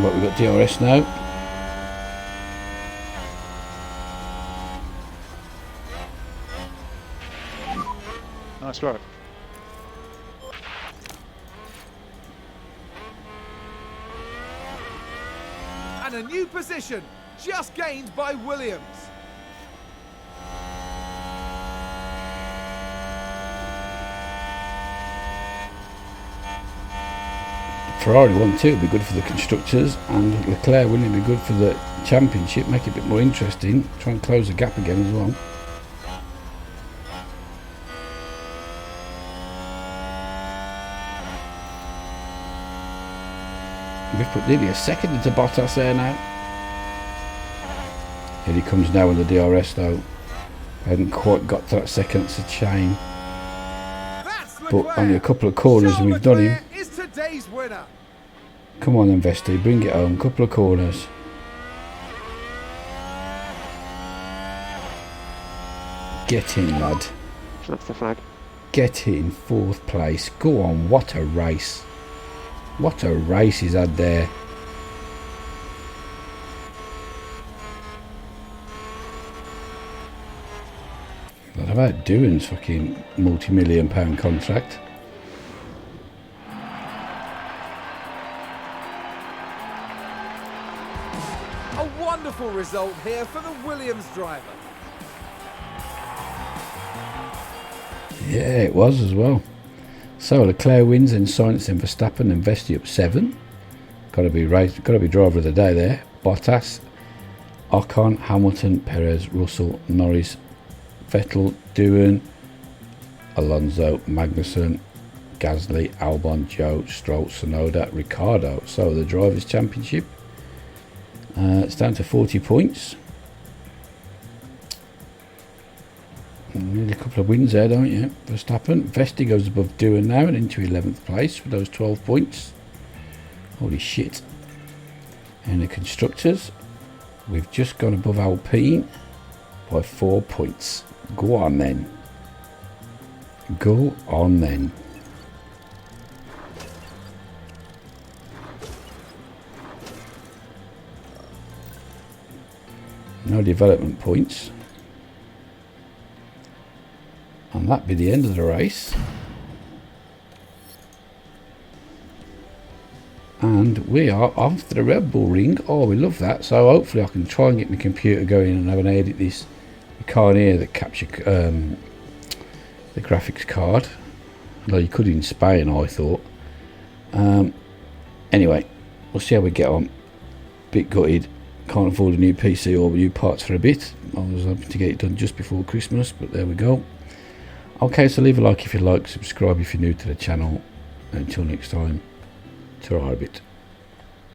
What, we got DRS now? Nice drive. And a new position, just gained by Williams. Ferrari 1-2 would be good for the constructors, and Leclerc wouldn't it be good for the championship, make it a bit more interesting, try and close the gap again as well. We've put nearly a second into Bottas there now. Here he comes now in the DRS though. I hadn't quite got to that second, it's a shame. But only a couple of corners and we've done him. Is today's winner. Come on then Vesti, bring it home, couple of corners. Get in lad. That's the flag. Get in 4th place. Go on, what a race. What a race he's had there. What about Doohan's fucking multi-million pound contract? A wonderful result here for the Williams driver. Yeah, it was as well. So Leclerc wins, and Sainz and Verstappen and Vesti up 7. Got to be driver of the day there. Bottas, Ocon, Hamilton, Perez, Russell, Norris, Vettel, Doohan, Alonso, Magnussen, Gasly, Albon, Joe, Stroll, Tsunoda, Ricciardo. So the Drivers' Championship, it's down to 40 points. Need a couple of wins there, don't you? Verstappen. Vesti goes above Doohan now and into 11th place with those 12 points. Holy shit. And the constructors, we've just gone above Alpine by 4 points. Go on then. Go on then. No development points. And that'd be the end of the race. And we are off to the Red Bull ring. Oh, we love that. So hopefully I can try and get my computer going and have an edit this. You can't hear the capture the graphics card. Although you could in Spain, I thought. Anyway, we'll see how we get on. Bit gutted. Can't afford a new PC or new parts for a bit. I was hoping to get it done just before Christmas, but there we go. Okay, so leave a like if you like, subscribe if you're new to the channel. Until next time, ta-ra a bit.